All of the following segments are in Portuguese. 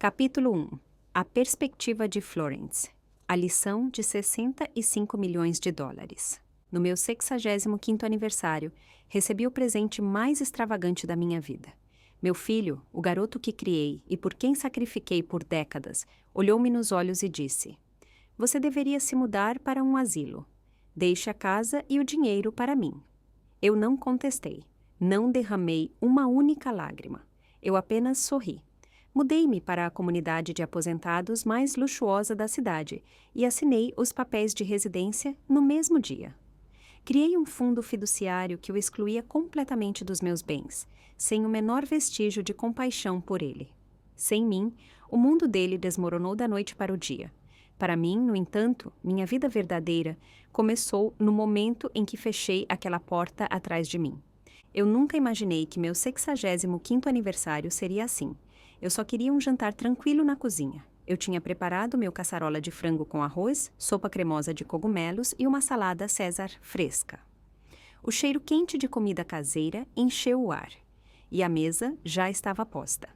Capítulo 1. A perspectiva de Florence. A lição de 65 milhões de dólares. No meu 65º aniversário, recebi o presente mais extravagante da minha vida. Meu filho, o garoto que criei e por quem sacrifiquei por décadas, olhou-me nos olhos e disse: "Você deveria se mudar para um asilo. Deixe a casa e o dinheiro para mim." Eu não contestei. Não derramei uma única lágrima. Eu apenas sorri. Mudei-me para a comunidade de aposentados mais luxuosa da cidade e assinei os papéis de residência no mesmo dia. Criei um fundo fiduciário que o excluía completamente dos meus bens, sem o menor vestígio de compaixão por ele. Sem mim, o mundo dele desmoronou da noite para o dia. Para mim, no entanto, minha vida verdadeira começou no momento em que fechei aquela porta atrás de mim. Eu nunca imaginei que meu 65º aniversário seria assim. Eu só queria um jantar tranquilo na cozinha. Eu tinha preparado meu caçarola de frango com arroz, sopa cremosa de cogumelos e uma salada César fresca. O cheiro quente de comida caseira encheu o ar, e a mesa já estava posta.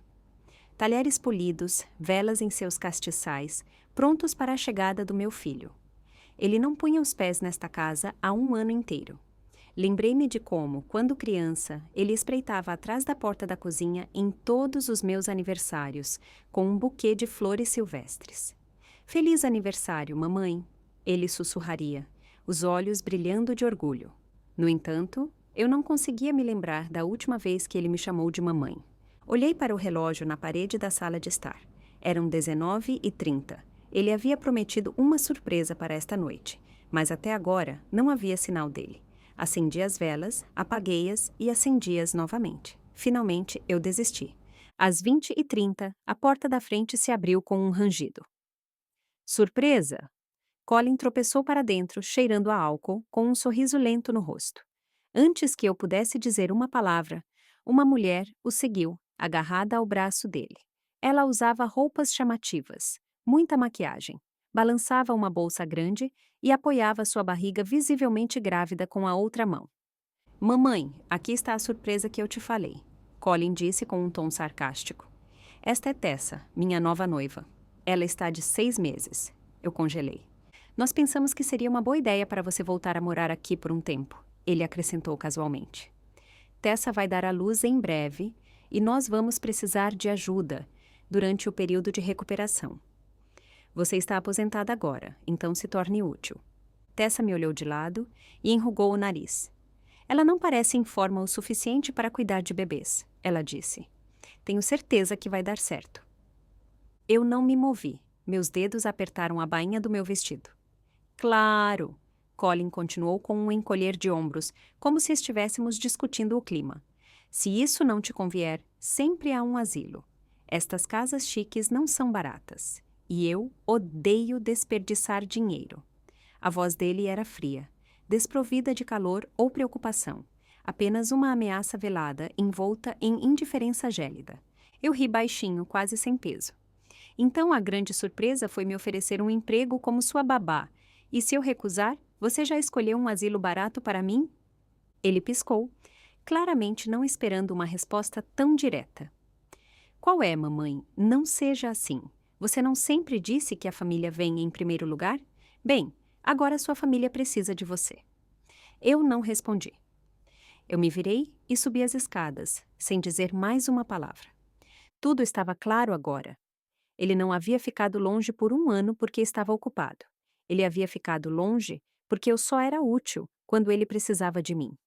Talheres polidos, velas em seus castiçais, prontos para a chegada do meu filho. Ele não punha os pés nesta casa há um ano inteiro. Lembrei-me de como, quando criança, ele espreitava atrás da porta da cozinha em todos os meus aniversários, com um buquê de flores silvestres. "Feliz aniversário, mamãe!" ele sussurraria, os olhos brilhando de orgulho. No entanto, eu não conseguia me lembrar da última vez que ele me chamou de mamãe. Olhei para o relógio na parede da sala de estar. Eram 19h30. Ele havia prometido uma surpresa para esta noite, mas até agora não havia sinal dele. Acendi as velas, apaguei-as e acendi-as novamente. Finalmente, eu desisti. Às 20h30, a porta da frente se abriu com um rangido. "Surpresa!" Colin tropeçou para dentro, cheirando a álcool, com um sorriso lento no rosto. Antes que eu pudesse dizer uma palavra, uma mulher o seguiu, agarrada ao braço dele. Ela usava roupas chamativas, muita maquiagem, balançava uma bolsa grande e apoiava sua barriga visivelmente grávida com a outra mão. "Mamãe, aqui está a surpresa que eu te falei", Colin disse com um tom sarcástico. "Esta é Tessa, minha nova noiva. Ela está de 6 meses." Eu congelei. "Nós pensamos que seria uma boa ideia para você voltar a morar aqui por um tempo", ele acrescentou casualmente. "Tessa vai dar à luz em breve e nós vamos precisar de ajuda durante o período de recuperação. Você está aposentada agora, então se torne útil." Tessa me olhou de lado e enrugou o nariz. "Ela não parece em forma o suficiente para cuidar de bebês", ela disse. "Tenho certeza que vai dar certo." Eu não me movi. Meus dedos apertaram a bainha do meu vestido. "Claro!" Colin continuou com um encolher de ombros, como se estivéssemos discutindo o clima. "Se isso não te convier, sempre há um asilo. Estas casas chiques não são baratas. E eu odeio desperdiçar dinheiro." A voz dele era fria, desprovida de calor ou preocupação. Apenas uma ameaça velada, envolta em indiferença gélida. Eu ri baixinho, quase sem peso. "Então a grande surpresa foi me oferecer um emprego como sua babá. E se eu recusar, você já escolheu um asilo barato para mim?" Ele piscou, claramente não esperando uma resposta tão direta. "Qual é, mamãe? Não seja assim. Você não sempre disse que a família vem em primeiro lugar? Bem, agora sua família precisa de você." Eu não respondi. Eu me virei e subi as escadas, sem dizer mais uma palavra. Tudo estava claro agora. Ele não havia ficado longe por um ano porque estava ocupado. Ele havia ficado longe porque eu só era útil quando ele precisava de mim.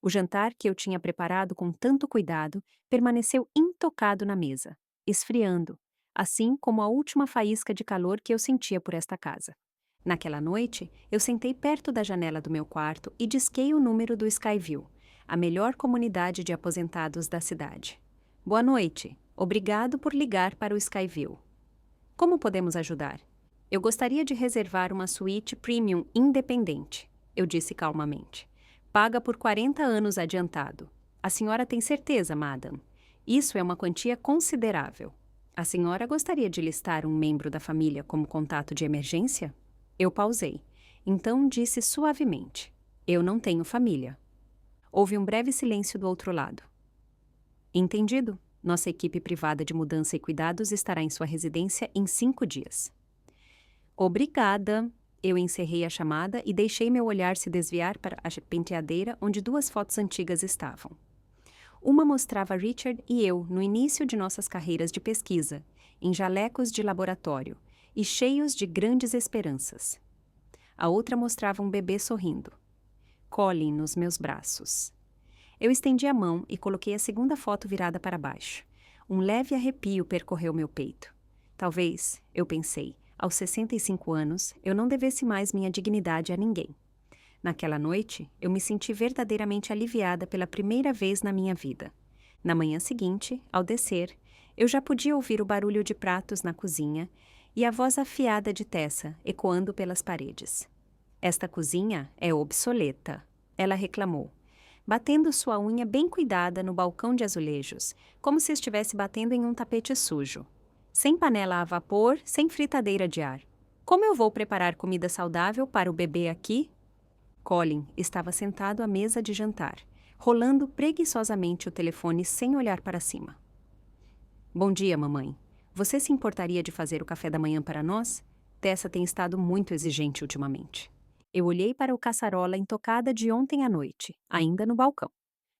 O jantar que eu tinha preparado com tanto cuidado permaneceu intocado na mesa, esfriando, assim como a última faísca de calor que eu sentia por esta casa. Naquela noite, eu sentei perto da janela do meu quarto e disquei o número do Skyview, a melhor comunidade de aposentados da cidade. "Boa noite. Obrigado por ligar para o Skyview. Como podemos ajudar?" "Eu gostaria de reservar uma suíte premium independente", eu disse calmamente. "Paga por 40 anos adiantado. A senhora tem certeza, madam? Isso é uma quantia considerável. A senhora gostaria de listar um membro da família como contato de emergência?" Eu pausei. Então disse suavemente: "Eu não tenho família." Houve um breve silêncio do outro lado. "Entendido. Nossa equipe privada de mudança e cuidados estará em sua residência em 5 dias. Obrigada! Eu encerrei a chamada e deixei meu olhar se desviar para a penteadeira onde 2 fotos antigas estavam. Uma mostrava Richard e eu no início de nossas carreiras de pesquisa, em jalecos de laboratório e cheios de grandes esperanças. A outra mostrava um bebê sorrindo. Colin nos meus braços. Eu estendi a mão e coloquei a segunda foto virada para baixo. Um leve arrepio percorreu meu peito. Talvez, eu pensei, aos 65 anos, eu não devesse mais minha dignidade a ninguém. Naquela noite, eu me senti verdadeiramente aliviada pela primeira vez na minha vida. Na manhã seguinte, ao descer, eu já podia ouvir o barulho de pratos na cozinha e a voz afiada de Tessa ecoando pelas paredes. Esta cozinha é obsoleta, ela reclamou, batendo sua unha bem cuidada no balcão de azulejos, como se estivesse batendo em um tapete sujo. Sem panela a vapor, sem fritadeira de ar. Como eu vou preparar comida saudável para o bebê aqui? Colin estava sentado à mesa de jantar, rolando preguiçosamente o telefone sem olhar para cima. Bom dia, mamãe. Você se importaria de fazer o café da manhã para nós? Tessa tem estado muito exigente ultimamente. Eu olhei para o caçarola intocada de ontem à noite, ainda no balcão.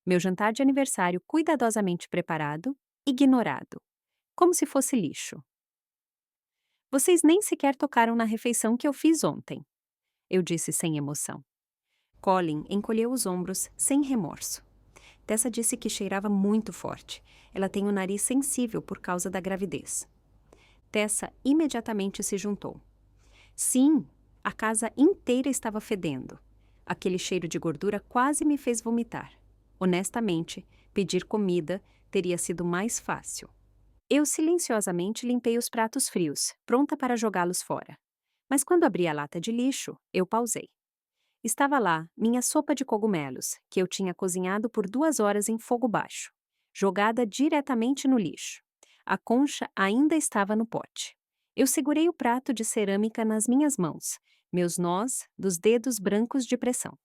Meu jantar de aniversário cuidadosamente preparado, ignorado, como se fosse lixo. Vocês nem sequer tocaram na refeição que eu fiz ontem, eu disse sem emoção. Colin encolheu os ombros sem remorso. Tessa disse que cheirava muito forte. Ela tem o nariz sensível por causa da gravidez. Tessa imediatamente se juntou. Sim, a casa inteira estava fedendo. Aquele cheiro de gordura quase me fez vomitar. Honestamente, pedir comida teria sido mais fácil. Eu silenciosamente limpei os pratos frios, pronta para jogá-los fora. Mas quando abri a lata de lixo, eu pausei. Estava lá minha sopa de cogumelos, que eu tinha cozinhado por 2 horas em fogo baixo, jogada diretamente no lixo. A concha ainda estava no pote. Eu segurei o prato de cerâmica nas minhas mãos, meus nós dos dedos brancos de pressão.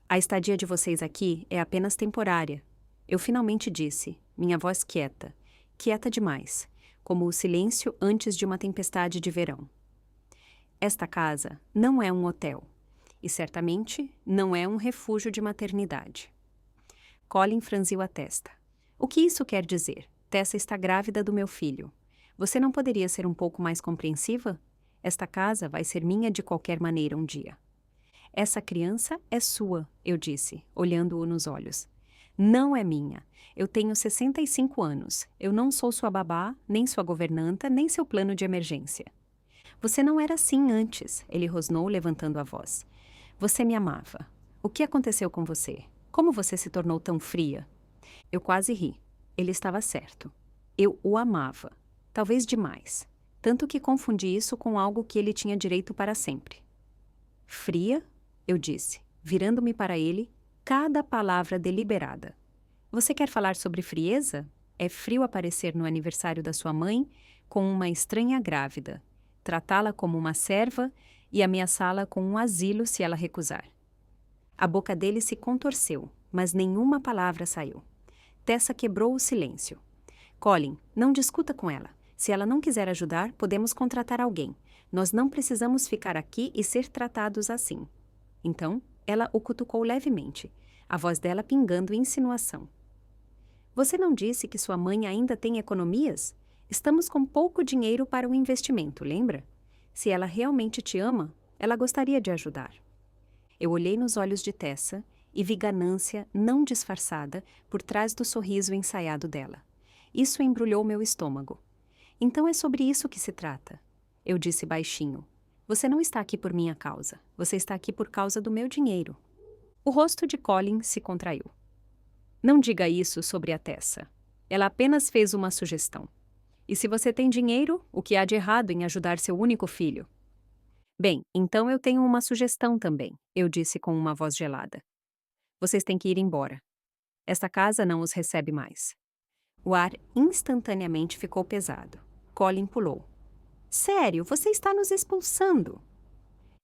A estadia de vocês aqui é apenas temporária. Eu finalmente disse, minha voz quieta, quieta demais, como o silêncio antes de uma tempestade de verão. Esta casa não é um hotel. E certamente não é um refúgio de maternidade. Colin franziu a testa. O que isso quer dizer? Tessa está grávida do meu filho. Você não poderia ser um pouco mais compreensiva? Esta casa vai ser minha de qualquer maneira um dia. Essa criança é sua, eu disse, olhando-o nos olhos. Não é minha. Eu tenho 65 anos. Eu não sou sua babá, nem sua governanta, nem seu plano de emergência. Você não era assim antes, ele rosnou, levantando a voz. Você me amava. O que aconteceu com você? Como você se tornou tão fria? Eu quase ri. Ele estava certo. Eu o amava. Talvez demais. Tanto que confundi isso com algo que ele tinha direito para sempre. Fria? Eu disse, virando-me para ele, cada palavra deliberada. Você quer falar sobre frieza? É frio aparecer no aniversário da sua mãe com uma estranha grávida, tratá-la como uma serva e ameaçá-la com um asilo se ela recusar. A boca dele se contorceu, mas nenhuma palavra saiu. Tessa quebrou o silêncio. Colin, não discuta com ela. Se ela não quiser ajudar, podemos contratar alguém. Nós não precisamos ficar aqui e ser tratados assim. Então, ela o cutucou levemente, a voz dela pingando insinuação. Você não disse que sua mãe ainda tem economias? Estamos com pouco dinheiro para o investimento, lembra? Se ela realmente te ama, ela gostaria de ajudar. Eu olhei nos olhos de Tessa e vi ganância não disfarçada por trás do sorriso ensaiado dela. Isso embrulhou meu estômago. Então é sobre isso que se trata. Eu disse baixinho. Você não está aqui por minha causa. Você está aqui por causa do meu dinheiro. O rosto de Colin se contraiu. Não diga isso sobre a Tessa. Ela apenas fez uma sugestão. E se você tem dinheiro, o que há de errado em ajudar seu único filho? Bem, então eu tenho uma sugestão também, eu disse com uma voz gelada. Vocês têm que ir embora. Esta casa não os recebe mais. O ar instantaneamente ficou pesado. Colin pulou. Sério, você está nos expulsando?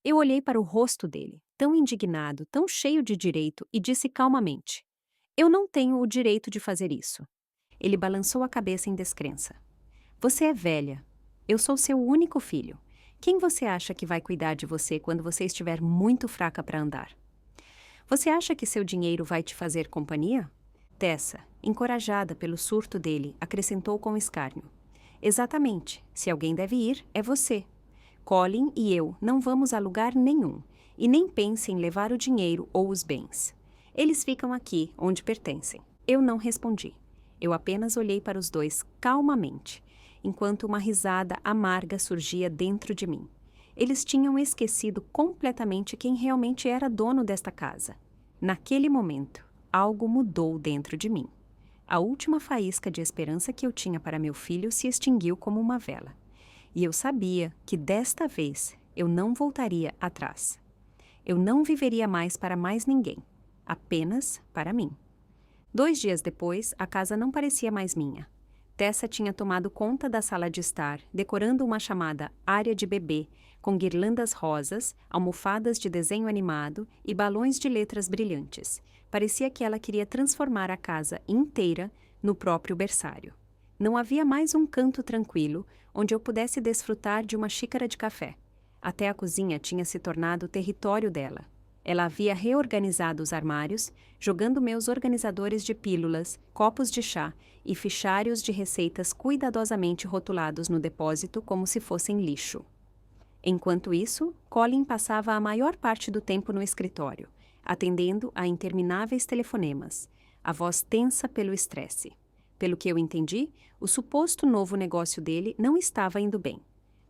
Eu olhei para o rosto dele, tão indignado, tão cheio de direito, e disse calmamente. Eu não tenho o direito de fazer isso. Ele balançou a cabeça em descrença. Você é velha. Eu sou seu único filho. Quem você acha que vai cuidar de você quando você estiver muito fraca para andar? Você acha que seu dinheiro vai te fazer companhia? Tessa, encorajada pelo surto dele, acrescentou com escárnio. Exatamente. Se alguém deve ir, é você. Colin e eu não vamos a lugar nenhum, e nem pense em levar o dinheiro ou os bens. Eles ficam aqui, onde pertencem. Eu não respondi. Eu apenas olhei para os dois calmamente, enquanto uma risada amarga surgia dentro de mim. Eles tinham esquecido completamente quem realmente era dono desta casa. Naquele momento, algo mudou dentro de mim. A última faísca de esperança que eu tinha para meu filho se extinguiu como uma vela. E eu sabia que desta vez eu não voltaria atrás. Eu não viveria mais para mais ninguém, apenas para mim. 2 dias depois, a casa não parecia mais minha. Tessa tinha tomado conta da sala de estar, decorando uma chamada área de bebê, com guirlandas rosas, almofadas de desenho animado e balões de letras brilhantes. Parecia que ela queria transformar a casa inteira no próprio berçário. Não havia mais um canto tranquilo onde eu pudesse desfrutar de uma xícara de café. Até a cozinha tinha se tornado o território dela. Ela havia reorganizado os armários, jogando meus organizadores de pílulas, copos de chá e fichários de receitas cuidadosamente rotulados no depósito como se fossem lixo. Enquanto isso, Colin passava a maior parte do tempo no escritório, atendendo a intermináveis telefonemas, a voz tensa pelo estresse. Pelo que eu entendi, o suposto novo negócio dele não estava indo bem.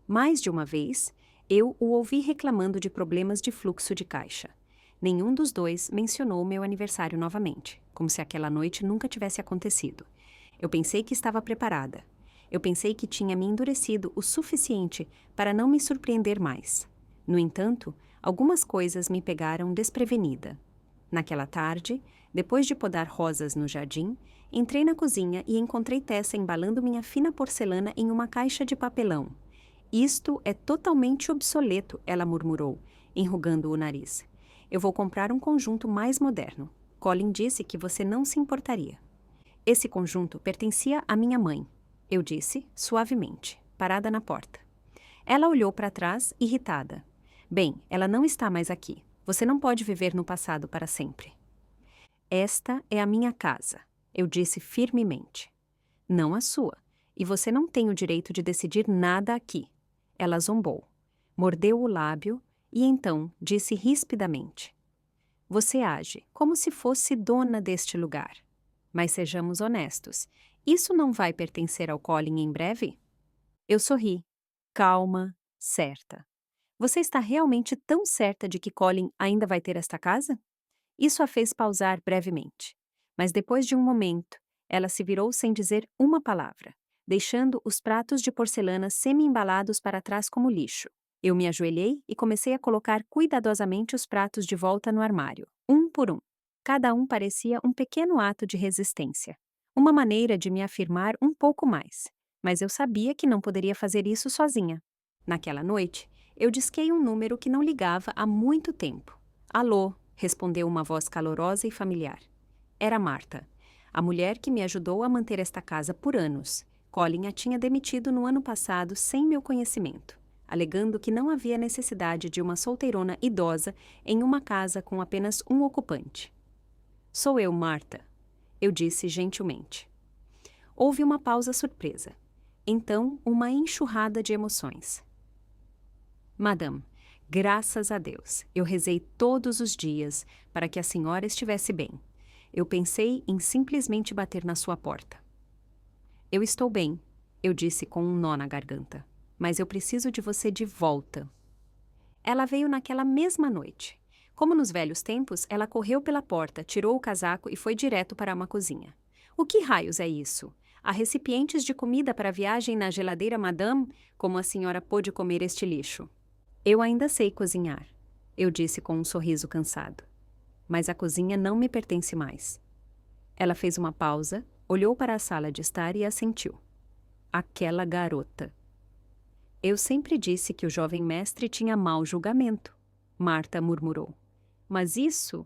Mais de uma vez, eu o ouvi reclamando de problemas de fluxo de caixa. Nenhum dos dois mencionou meu aniversário novamente, como se aquela noite nunca tivesse acontecido. Eu pensei que estava preparada. Eu pensei que tinha me endurecido o suficiente para não me surpreender mais. No entanto, algumas coisas me pegaram desprevenida. Naquela tarde, depois de podar rosas no jardim, entrei na cozinha e encontrei Tessa embalando minha fina porcelana em uma caixa de papelão. Isto é totalmente obsoleto, ela murmurou, enrugando o nariz. Eu vou comprar um conjunto mais moderno. Colin disse que você não se importaria. Esse conjunto pertencia à minha mãe, eu disse, suavemente, parada na porta. Ela olhou para trás, irritada. Bem, ela não está mais aqui. Você não pode viver no passado para sempre. Esta é a minha casa, eu disse firmemente. Não a sua. E você não tem o direito de decidir nada aqui. Ela zombou, mordeu o lábio e então disse rispidamente. Você age como se fosse dona deste lugar. Mas sejamos honestos, isso não vai pertencer ao Colin em breve? Eu sorri, calma, certa. Você está realmente tão certa de que Colin ainda vai ter esta casa? Isso a fez pausar brevemente. Mas depois de um momento, ela se virou sem dizer uma palavra, deixando os pratos de porcelana semi-embalados para trás como lixo. Eu me ajoelhei e comecei a colocar cuidadosamente os pratos de volta no armário, um por um. Cada um parecia um pequeno ato de resistência, uma maneira de me afirmar um pouco mais, mas eu sabia que não poderia fazer isso sozinha. Naquela noite, eu disquei um número que não ligava há muito tempo. Alô, respondeu uma voz calorosa e familiar. Era Marta, a mulher que me ajudou a manter esta casa por anos. Colin a tinha demitido no ano passado sem meu conhecimento, alegando que não havia necessidade de uma solteirona idosa em uma casa com apenas um ocupante. Sou eu, Marta, eu disse gentilmente. Houve uma pausa surpresa. Então, uma enxurrada de emoções. Madame, graças a Deus, eu rezei todos os dias para que a senhora estivesse bem. Eu pensei em simplesmente bater na sua porta. Eu estou bem, eu disse com um nó na garganta, mas eu preciso de você de volta. Ela veio naquela mesma noite. Como nos velhos tempos, ela correu pela porta, tirou o casaco e foi direto para uma cozinha. O que raios é isso? Há recipientes de comida para a viagem na geladeira, madame? Como a senhora pôde comer este lixo? Eu ainda sei cozinhar, eu disse com um sorriso cansado. Mas a cozinha não me pertence mais. Ela fez uma pausa, olhou para a sala de estar e assentiu. Aquela garota. Eu sempre disse que o jovem mestre tinha mau julgamento, Marta murmurou. Mas isso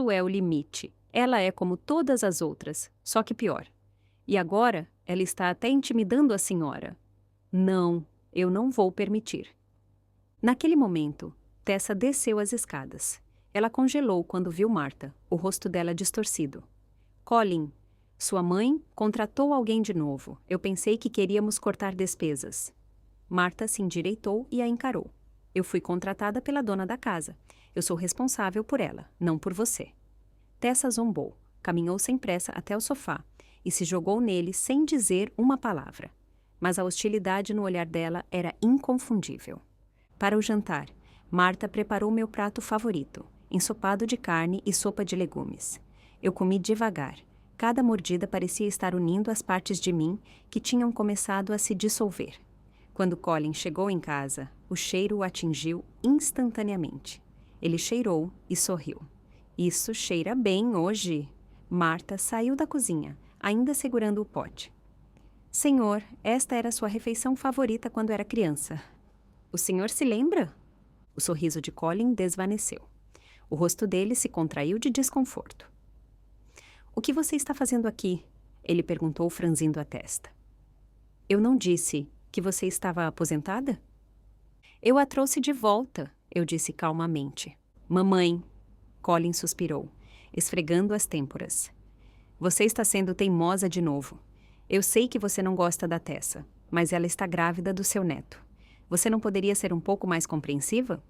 é o limite. Ela é como todas as outras, só que pior. E agora ela está até intimidando a senhora. Não, eu não vou permitir. Naquele momento, Tessa desceu as escadas. Ela congelou quando viu Marta, o rosto dela distorcido. Colin, sua mãe contratou alguém de novo. Eu pensei que queríamos cortar despesas. Marta se endireitou e a encarou. Eu fui contratada pela dona da casa. Eu sou responsável por ela, não por você. Tessa zombou, caminhou sem pressa até o sofá e se jogou nele sem dizer uma palavra. Mas a hostilidade no olhar dela era inconfundível. Para o jantar, Marta preparou meu prato favorito, ensopado de carne e sopa de legumes. Eu comi devagar. Cada mordida parecia estar unindo as partes de mim que tinham começado a se dissolver. Quando Colin chegou em casa, o cheiro o atingiu instantaneamente. Ele cheirou e sorriu. Isso cheira bem hoje. Marta saiu da cozinha, ainda segurando o pote. Senhor, esta era sua refeição favorita quando era criança. O senhor se lembra? O sorriso de Colin desvaneceu. O rosto dele se contraiu de desconforto. O que você está fazendo aqui? Ele perguntou, franzindo a testa. Eu não disse que você estava aposentada? Eu a trouxe de volta, eu disse calmamente. Mamãe, Colin suspirou, esfregando as têmporas. Você está sendo teimosa de novo. Eu sei que você não gosta da Tessa, mas ela está grávida do seu neto. Você não poderia ser um pouco mais compreensiva?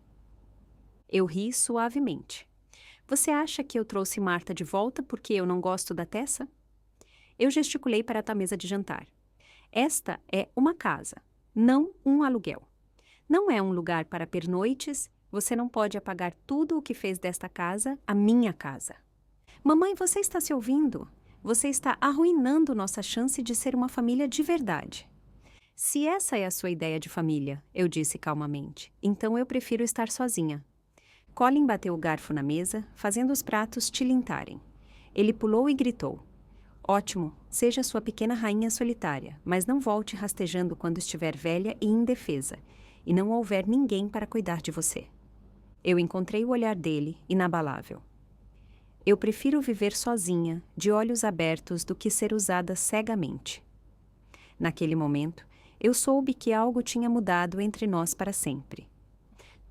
Eu ri suavemente. Você acha que eu trouxe Marta de volta porque eu não gosto da Tessa? Eu gesticulei para a mesa de jantar. Esta é uma casa, não um aluguel. Não é um lugar para pernoites, você não pode apagar tudo o que fez desta casa a minha casa. Mamãe, você está se ouvindo? Você está arruinando nossa chance de ser uma família de verdade. Se essa é a sua ideia de família, eu disse calmamente, então eu prefiro estar sozinha. Colin bateu o garfo na mesa, fazendo os pratos tilintarem. Ele pulou e gritou. Ótimo, seja sua pequena rainha solitária, mas não volte rastejando quando estiver velha e indefesa, e não houver ninguém para cuidar de você. Eu encontrei o olhar dele, inabalável. Eu prefiro viver sozinha, de olhos abertos, do que ser usada cegamente. Naquele momento, eu soube que algo tinha mudado entre nós para sempre.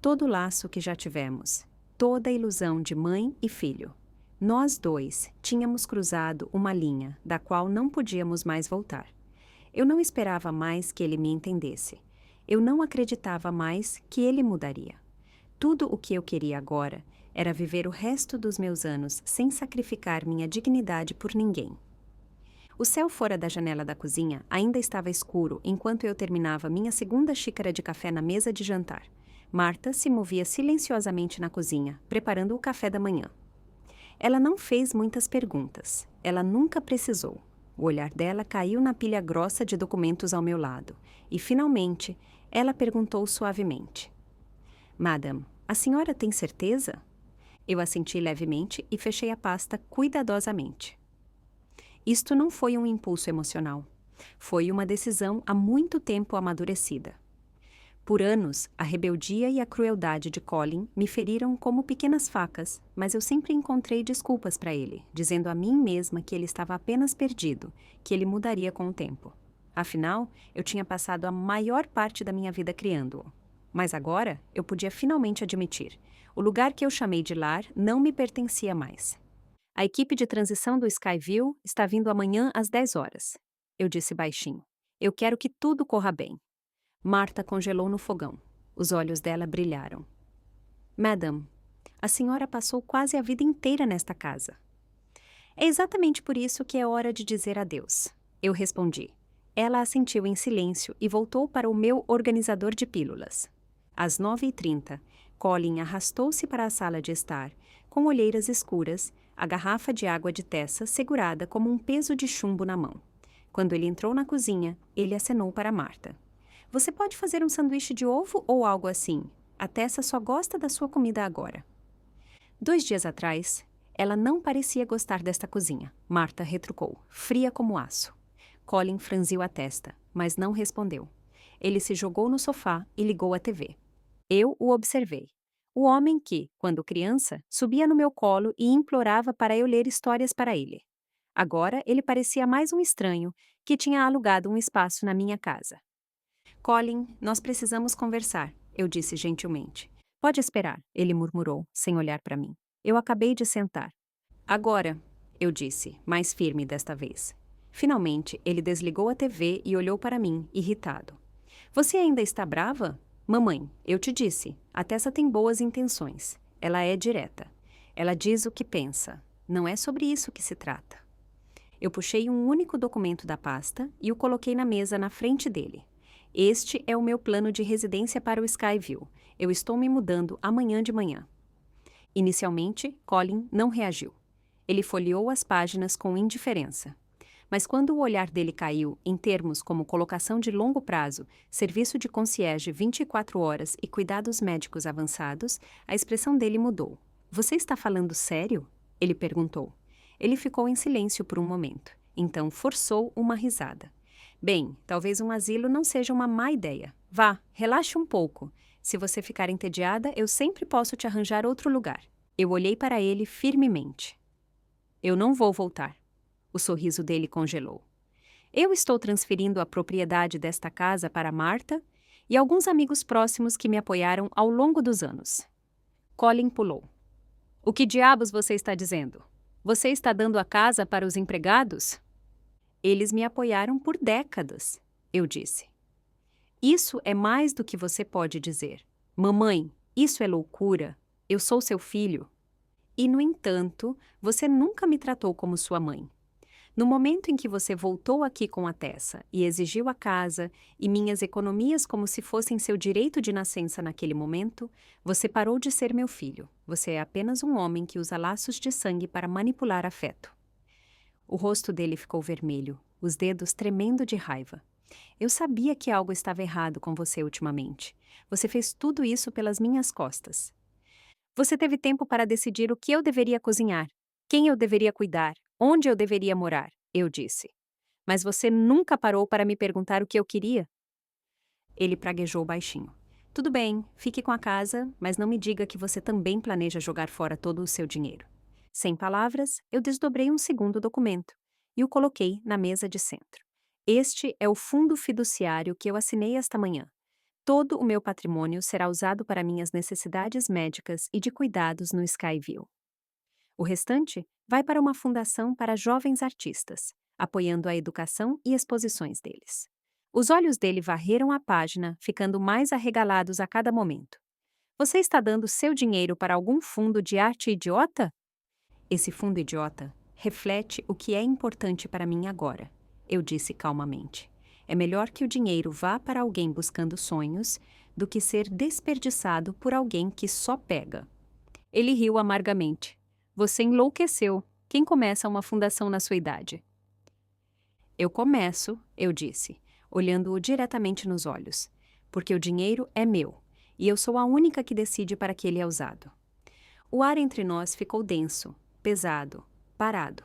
Todo o laço que já tivemos, toda a ilusão de mãe e filho. Nós dois tínhamos cruzado uma linha da qual não podíamos mais voltar. Eu não esperava mais que ele me entendesse. Eu não acreditava mais que ele mudaria. Tudo o que eu queria agora era viver o resto dos meus anos sem sacrificar minha dignidade por ninguém. O céu fora da janela da cozinha ainda estava escuro enquanto eu terminava minha segunda xícara de café na mesa de jantar. Marta se movia silenciosamente na cozinha, preparando o café da manhã. Ela não fez muitas perguntas. Ela nunca precisou. O olhar dela caiu na pilha grossa de documentos ao meu lado. E, finalmente, ela perguntou suavemente. Madame, a senhora tem certeza? Eu assenti levemente e fechei a pasta cuidadosamente. Isto não foi um impulso emocional. Foi uma decisão há muito tempo amadurecida. Por anos, a rebeldia e a crueldade de Colin me feriram como pequenas facas, mas eu sempre encontrei desculpas para ele, dizendo a mim mesma que ele estava apenas perdido, que ele mudaria com o tempo. Afinal, eu tinha passado a maior parte da minha vida criando-o. Mas agora, eu podia finalmente admitir. O lugar que eu chamei de lar não me pertencia mais. A equipe de transição do Skyview está vindo amanhã às 10 horas. Eu disse baixinho. Eu quero que tudo corra bem. Marta congelou no fogão. Os olhos dela brilharam. Madame, a senhora passou quase a vida inteira nesta casa. É exatamente por isso que é hora de dizer adeus. Eu respondi. Ela assentiu em silêncio e voltou para o meu organizador de pílulas. Às 9h30, Colin arrastou-se para a sala de estar, com olheiras escuras, a garrafa de água de Tessa segurada como um peso de chumbo na mão. Quando ele entrou na cozinha, ele acenou para Marta. Você pode fazer um sanduíche de ovo ou algo assim. A Tessa só gosta da sua comida agora. 2 dias atrás, ela não parecia gostar desta cozinha. Marta retrucou, fria como aço. Colin franziu a testa, mas não respondeu. Ele se jogou no sofá e ligou a TV. Eu o observei. O homem que, quando criança, subia no meu colo e implorava para eu ler histórias para ele. Agora ele parecia mais um estranho que tinha alugado um espaço na minha casa. Colin, nós precisamos conversar, eu disse gentilmente. Pode esperar, ele murmurou, sem olhar para mim. Eu acabei de sentar. Agora, eu disse, mais firme desta vez. Finalmente, ele desligou a TV e olhou para mim, irritado. Você ainda está brava? Mamãe, eu te disse, a Tessa tem boas intenções. Ela é direta. Ela diz o que pensa. Não é sobre isso que se trata. Eu puxei um único documento da pasta e o coloquei na mesa na frente dele. Este é o meu plano de residência para o Skyview. Eu estou me mudando amanhã de manhã. Inicialmente, Colin não reagiu. Ele folheou as páginas com indiferença. Mas quando o olhar dele caiu em termos como colocação de longo prazo, serviço de concierge 24 horas e cuidados médicos avançados, a expressão dele mudou. Você está falando sério? Ele perguntou. Ele ficou em silêncio por um momento. Então forçou uma risada. Bem, talvez um asilo não seja uma má ideia. Vá, relaxe um pouco. Se você ficar entediada, eu sempre posso te arranjar outro lugar. Eu olhei para ele firmemente. Eu não vou voltar. O sorriso dele congelou. Eu estou transferindo a propriedade desta casa para Marta e alguns amigos próximos que me apoiaram ao longo dos anos. Colin pulou. O que diabos você está dizendo? Você está dando a casa para os empregados? Eles me apoiaram por décadas, eu disse. Isso é mais do que você pode dizer. Mamãe, isso é loucura. Eu sou seu filho. E, no entanto, você nunca me tratou como sua mãe. No momento em que você voltou aqui com a Tessa e exigiu a casa e minhas economias como se fossem seu direito de nascença naquele momento, você parou de ser meu filho. Você é apenas um homem que usa laços de sangue para manipular afeto. O rosto dele ficou vermelho, os dedos tremendo de raiva. Eu sabia que algo estava errado com você ultimamente. Você fez tudo isso pelas minhas costas. Você teve tempo para decidir o que eu deveria cozinhar, quem eu deveria cuidar, onde eu deveria morar, eu disse. Mas você nunca parou para me perguntar o que eu queria? Ele praguejou baixinho. Tudo bem, fique com a casa, mas não me diga que você também planeja jogar fora todo o seu dinheiro. Sem palavras, eu desdobrei um segundo documento e o coloquei na mesa de centro. Este é o fundo fiduciário que eu assinei esta manhã. Todo o meu patrimônio será usado para minhas necessidades médicas e de cuidados no Skyview. O restante vai para uma fundação para jovens artistas, apoiando a educação e exposições deles. Os olhos dele varreram a página, ficando mais arregalados a cada momento. Você está dando seu dinheiro para algum fundo de arte idiota? Esse fundo idiota reflete o que é importante para mim agora, eu disse calmamente. É melhor que o dinheiro vá para alguém buscando sonhos do que ser desperdiçado por alguém que só pega. Ele riu amargamente. Você enlouqueceu. Quem começa uma fundação na sua idade? Eu começo, eu disse, olhando-o diretamente nos olhos, porque o dinheiro é meu, e eu sou a única que decide para que ele é usado. O ar entre nós ficou denso, pesado, parado.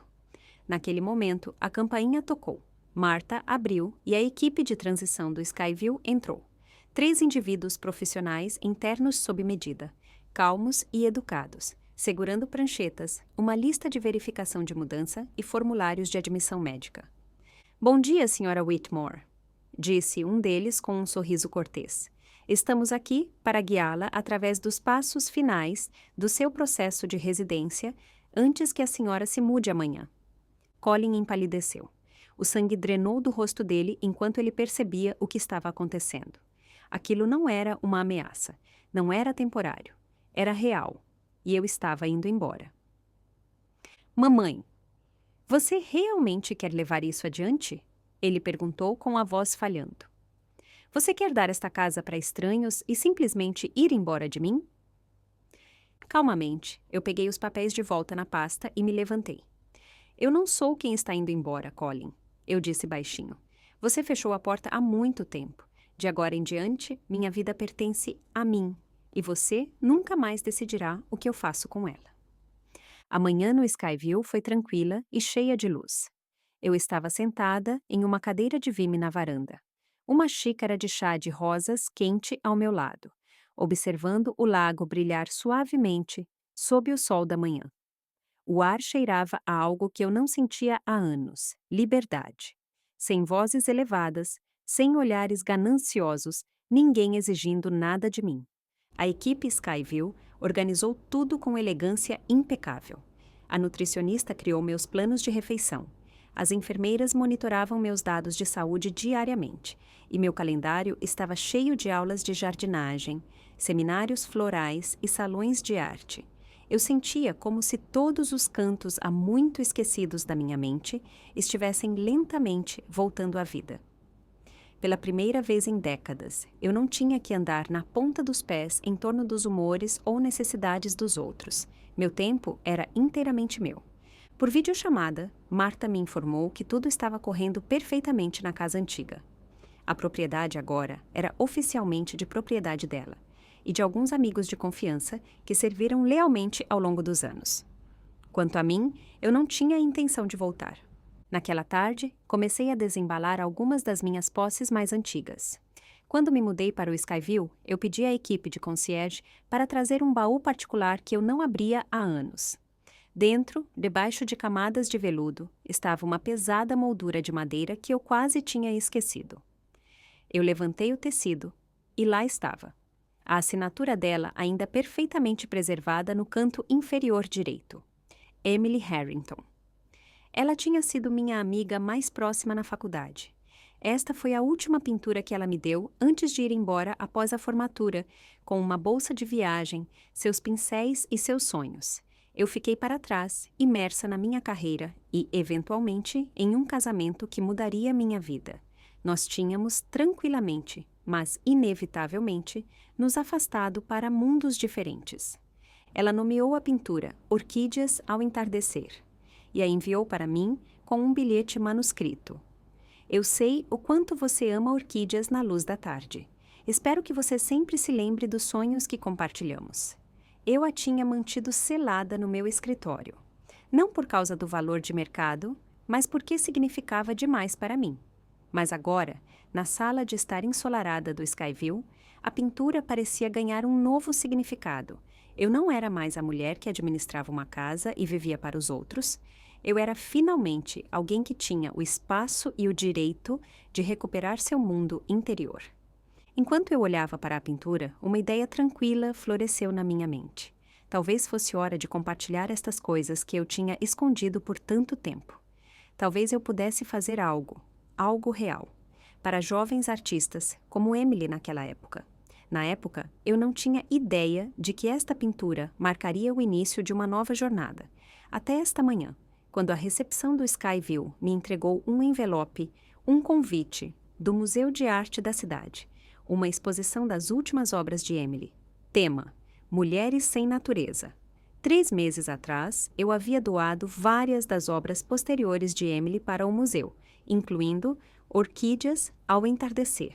Naquele momento, a campainha tocou. Marta abriu e a equipe de transição do Skyview entrou. 3 indivíduos profissionais internos sob medida, calmos e educados, segurando pranchetas, uma lista de verificação de mudança e formulários de admissão médica. Bom dia, Sra. Whitmore, disse um deles com um sorriso cortês. Estamos aqui para guiá-la através dos passos finais do seu processo de residência antes que a senhora se mude amanhã. Colin empalideceu. O sangue drenou do rosto dele enquanto ele percebia o que estava acontecendo. Aquilo não era uma ameaça, não era temporário, era real, e eu estava indo embora. Mamãe, você realmente quer levar isso adiante? Ele perguntou com a voz falhando. Você quer dar esta casa para estranhos e simplesmente ir embora de mim? Calmamente, eu peguei os papéis de volta na pasta e me levantei. Eu não sou quem está indo embora, Colin, eu disse baixinho. Você fechou a porta há muito tempo. De agora em diante, minha vida pertence a mim, e você nunca mais decidirá o que eu faço com ela. A manhã no Skyview foi tranquila e cheia de luz. Eu estava sentada em uma cadeira de vime na varanda, uma xícara de chá de rosas quente ao meu lado, observando o lago brilhar suavemente sob o sol da manhã. O ar cheirava a algo que eu não sentia há anos: liberdade. Sem vozes elevadas, sem olhares gananciosos, ninguém exigindo nada de mim. A equipe Skyview organizou tudo com elegância impecável. A nutricionista criou meus planos de refeição. As enfermeiras monitoravam meus dados de saúde diariamente, e meu calendário estava cheio de aulas de jardinagem, seminários florais e salões de arte. Eu sentia como se todos os cantos há muito esquecidos da minha mente estivessem lentamente voltando à vida. Pela primeira vez em décadas, eu não tinha que andar na ponta dos pés em torno dos humores ou necessidades dos outros. Meu tempo era inteiramente meu. Por videochamada, Marta me informou que tudo estava correndo perfeitamente na casa antiga. A propriedade agora era oficialmente de propriedade dela e de alguns amigos de confiança que serviram lealmente ao longo dos anos. Quanto a mim, eu não tinha a intenção de voltar. Naquela tarde, comecei a desembalar algumas das minhas posses mais antigas. Quando me mudei para o Skyview, eu pedi à equipe de concierge para trazer um baú particular que eu não abria há anos. Dentro, debaixo de camadas de veludo, estava uma pesada moldura de madeira que eu quase tinha esquecido. Eu levantei o tecido e lá estava. A assinatura dela ainda perfeitamente preservada no canto inferior direito. Emily Harrington. Ela tinha sido minha amiga mais próxima na faculdade. Esta foi a última pintura que ela me deu antes de ir embora após a formatura, com uma bolsa de viagem, seus pincéis e seus sonhos. Eu fiquei para trás, imersa na minha carreira e, eventualmente, em um casamento que mudaria minha vida. Nós tínhamos, tranquilamente, mas inevitavelmente, nos afastado para mundos diferentes. Ela nomeou a pintura Orquídeas ao Entardecer e a enviou para mim com um bilhete manuscrito. Eu sei o quanto você ama orquídeas na luz da tarde. Espero que você sempre se lembre dos sonhos que compartilhamos. Eu a tinha mantido selada no meu escritório. Não por causa do valor de mercado, mas porque significava demais para mim. Mas agora, na sala de estar ensolarada do Skyview, a pintura parecia ganhar um novo significado. Eu não era mais a mulher que administrava uma casa e vivia para os outros. Eu era finalmente alguém que tinha o espaço e o direito de recuperar seu mundo interior. Enquanto eu olhava para a pintura, uma ideia tranquila floresceu na minha mente. Talvez fosse hora de compartilhar estas coisas que eu tinha escondido por tanto tempo. Talvez eu pudesse fazer algo real, para jovens artistas como Emily naquela época. Na época, eu não tinha ideia de que esta pintura marcaria o início de uma nova jornada. Até esta manhã, quando a recepção do Skyview me entregou um envelope, um convite, do Museu de Arte da cidade, uma exposição das últimas obras de Emily. Tema: Mulheres sem Natureza. 3 meses atrás, eu havia doado várias das obras posteriores de Emily para o museu, incluindo Orquídeas ao Entardecer.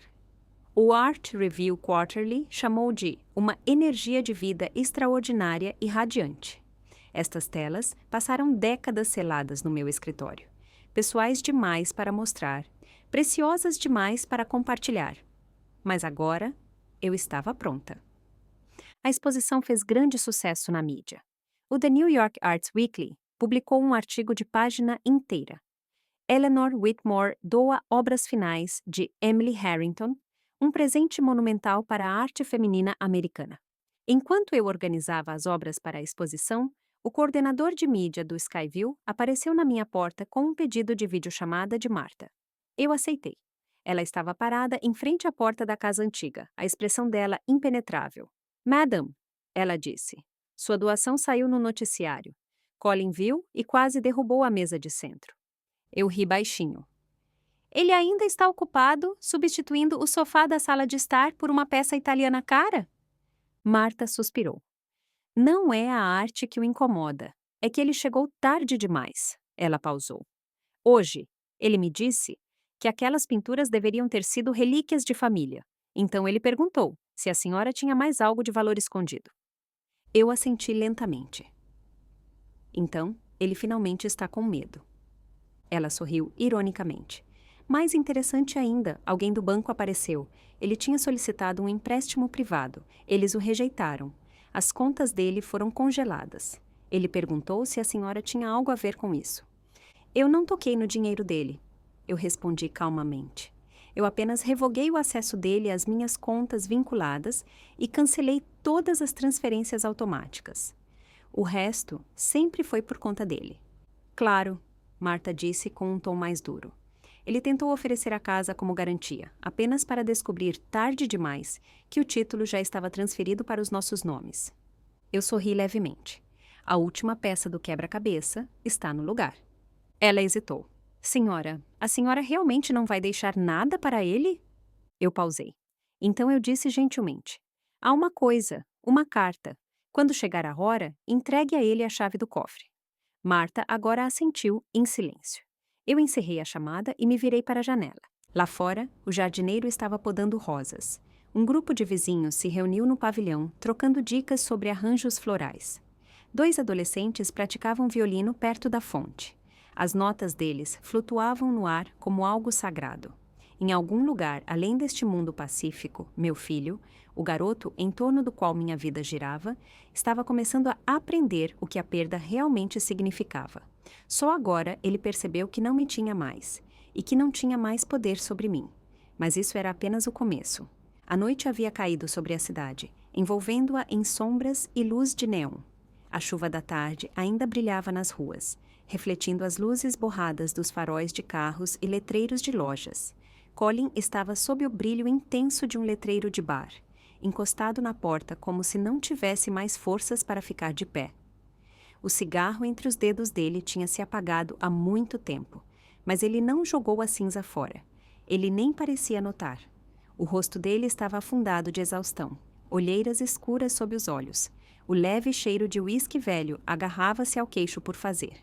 O Art Review Quarterly chamou de uma energia de vida extraordinária e radiante. Estas telas passaram décadas seladas no meu escritório. Pessoais demais para mostrar, preciosas demais para compartilhar. Mas agora, eu estava pronta. A exposição fez grande sucesso na mídia. O The New York Arts Weekly publicou um artigo de página inteira. Eleanor Whitmore doa obras finais de Emily Harrington, um presente monumental para a arte feminina americana. Enquanto eu organizava as obras para a exposição, o coordenador de mídia do Skyview apareceu na minha porta com um pedido de videochamada de Marta. Eu aceitei. Ela estava parada em frente à porta da casa antiga, a expressão dela impenetrável. Madam, ela disse. Sua doação saiu no noticiário. Colin viu e quase derrubou a mesa de centro. Eu ri baixinho. Ele ainda está ocupado substituindo o sofá da sala de estar por uma peça italiana cara? Marta suspirou. Não é a arte que o incomoda. É que ele chegou tarde demais. Ela pausou. Hoje, ele me disse que aquelas pinturas deveriam ter sido relíquias de família. Então ele perguntou se a senhora tinha mais algo de valor escondido. Eu assenti lentamente. Então, ele finalmente está com medo. Ela sorriu ironicamente. Mais interessante ainda, alguém do banco apareceu. Ele tinha solicitado um empréstimo privado. Eles o rejeitaram. As contas dele foram congeladas. Ele perguntou se a senhora tinha algo a ver com isso. Eu não toquei no dinheiro dele, eu respondi calmamente. Eu apenas revoguei o acesso dele às minhas contas vinculadas e cancelei todas as transferências automáticas. O resto sempre foi por conta dele. Claro, Marta disse com um tom mais duro. Ele tentou oferecer a casa como garantia, apenas para descobrir tarde demais que o título já estava transferido para os nossos nomes. Eu sorri levemente. A última peça do quebra-cabeça está no lugar. Ela hesitou. Senhora, a senhora realmente não vai deixar nada para ele? Eu pausei. Então eu disse gentilmente. Há uma coisa, uma carta. Quando chegar a hora, entregue a ele a chave do cofre. Marta agora assentiu em silêncio. Eu encerrei a chamada e me virei para a janela. Lá fora, o jardineiro estava podando rosas. Um grupo de vizinhos se reuniu no pavilhão, trocando dicas sobre arranjos florais. 2 adolescentes praticavam violino perto da fonte. As notas deles flutuavam no ar como algo sagrado. Em algum lugar além deste mundo pacífico, meu filho, o garoto em torno do qual minha vida girava, estava começando a aprender o que a perda realmente significava. Só agora ele percebeu que não me tinha mais, e que não tinha mais poder sobre mim. Mas isso era apenas o começo. A noite havia caído sobre a cidade, envolvendo-a em sombras e luz de neon. A chuva da tarde ainda brilhava nas ruas, refletindo as luzes borradas dos faróis de carros e letreiros de lojas. Colin estava sob o brilho intenso de um letreiro de bar, encostado na porta como se não tivesse mais forças para ficar de pé. O cigarro entre os dedos dele tinha se apagado há muito tempo, mas ele não jogou a cinza fora. Ele nem parecia notar. O rosto dele estava afundado de exaustão, olheiras escuras sob os olhos. O leve cheiro de uísque velho agarrava-se ao queixo por fazer.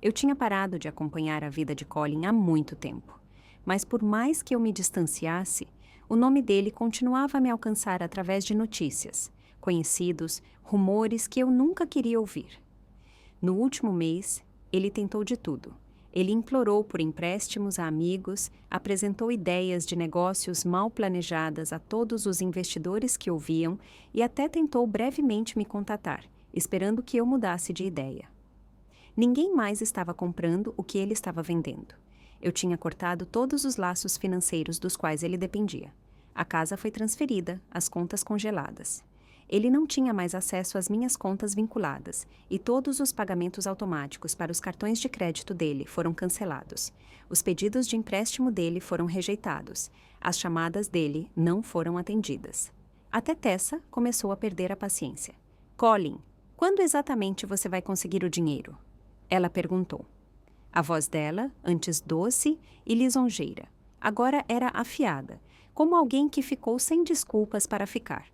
Eu tinha parado de acompanhar a vida de Colin há muito tempo, mas por mais que eu me distanciasse, o nome dele continuava a me alcançar através de notícias, conhecidos, rumores que eu nunca queria ouvir. No último mês, ele tentou de tudo. Ele implorou por empréstimos a amigos, apresentou ideias de negócios mal planejadas a todos os investidores que ouviam e até tentou brevemente me contatar, esperando que eu mudasse de ideia. Ninguém mais estava comprando o que ele estava vendendo. Eu tinha cortado todos os laços financeiros dos quais ele dependia. A casa foi transferida, as contas congeladas. Ele não tinha mais acesso às minhas contas vinculadas e todos os pagamentos automáticos para os cartões de crédito dele foram cancelados. Os pedidos de empréstimo dele foram rejeitados. As chamadas dele não foram atendidas. Até Tessa começou a perder a paciência. Colin, quando exatamente você vai conseguir o dinheiro? Ela perguntou. A voz dela, antes doce e lisonjeira, agora era afiada, como alguém que ficou sem desculpas para ficar.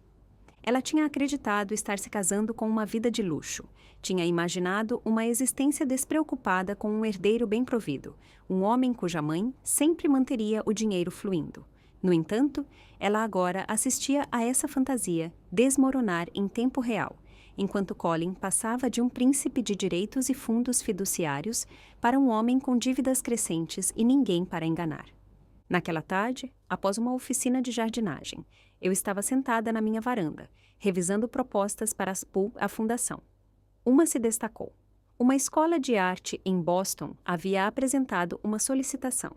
Ela tinha acreditado estar se casando com uma vida de luxo. Tinha imaginado uma existência despreocupada com um herdeiro bem provido, um homem cuja mãe sempre manteria o dinheiro fluindo. No entanto, ela agora assistia a essa fantasia desmoronar em tempo real, enquanto Colin passava de um príncipe de direitos e fundos fiduciários para um homem com dívidas crescentes e ninguém para enganar. Naquela tarde, após uma oficina de jardinagem, eu estava sentada na minha varanda, revisando propostas para a fundação. Uma se destacou. Uma escola de arte em Boston havia apresentado uma solicitação.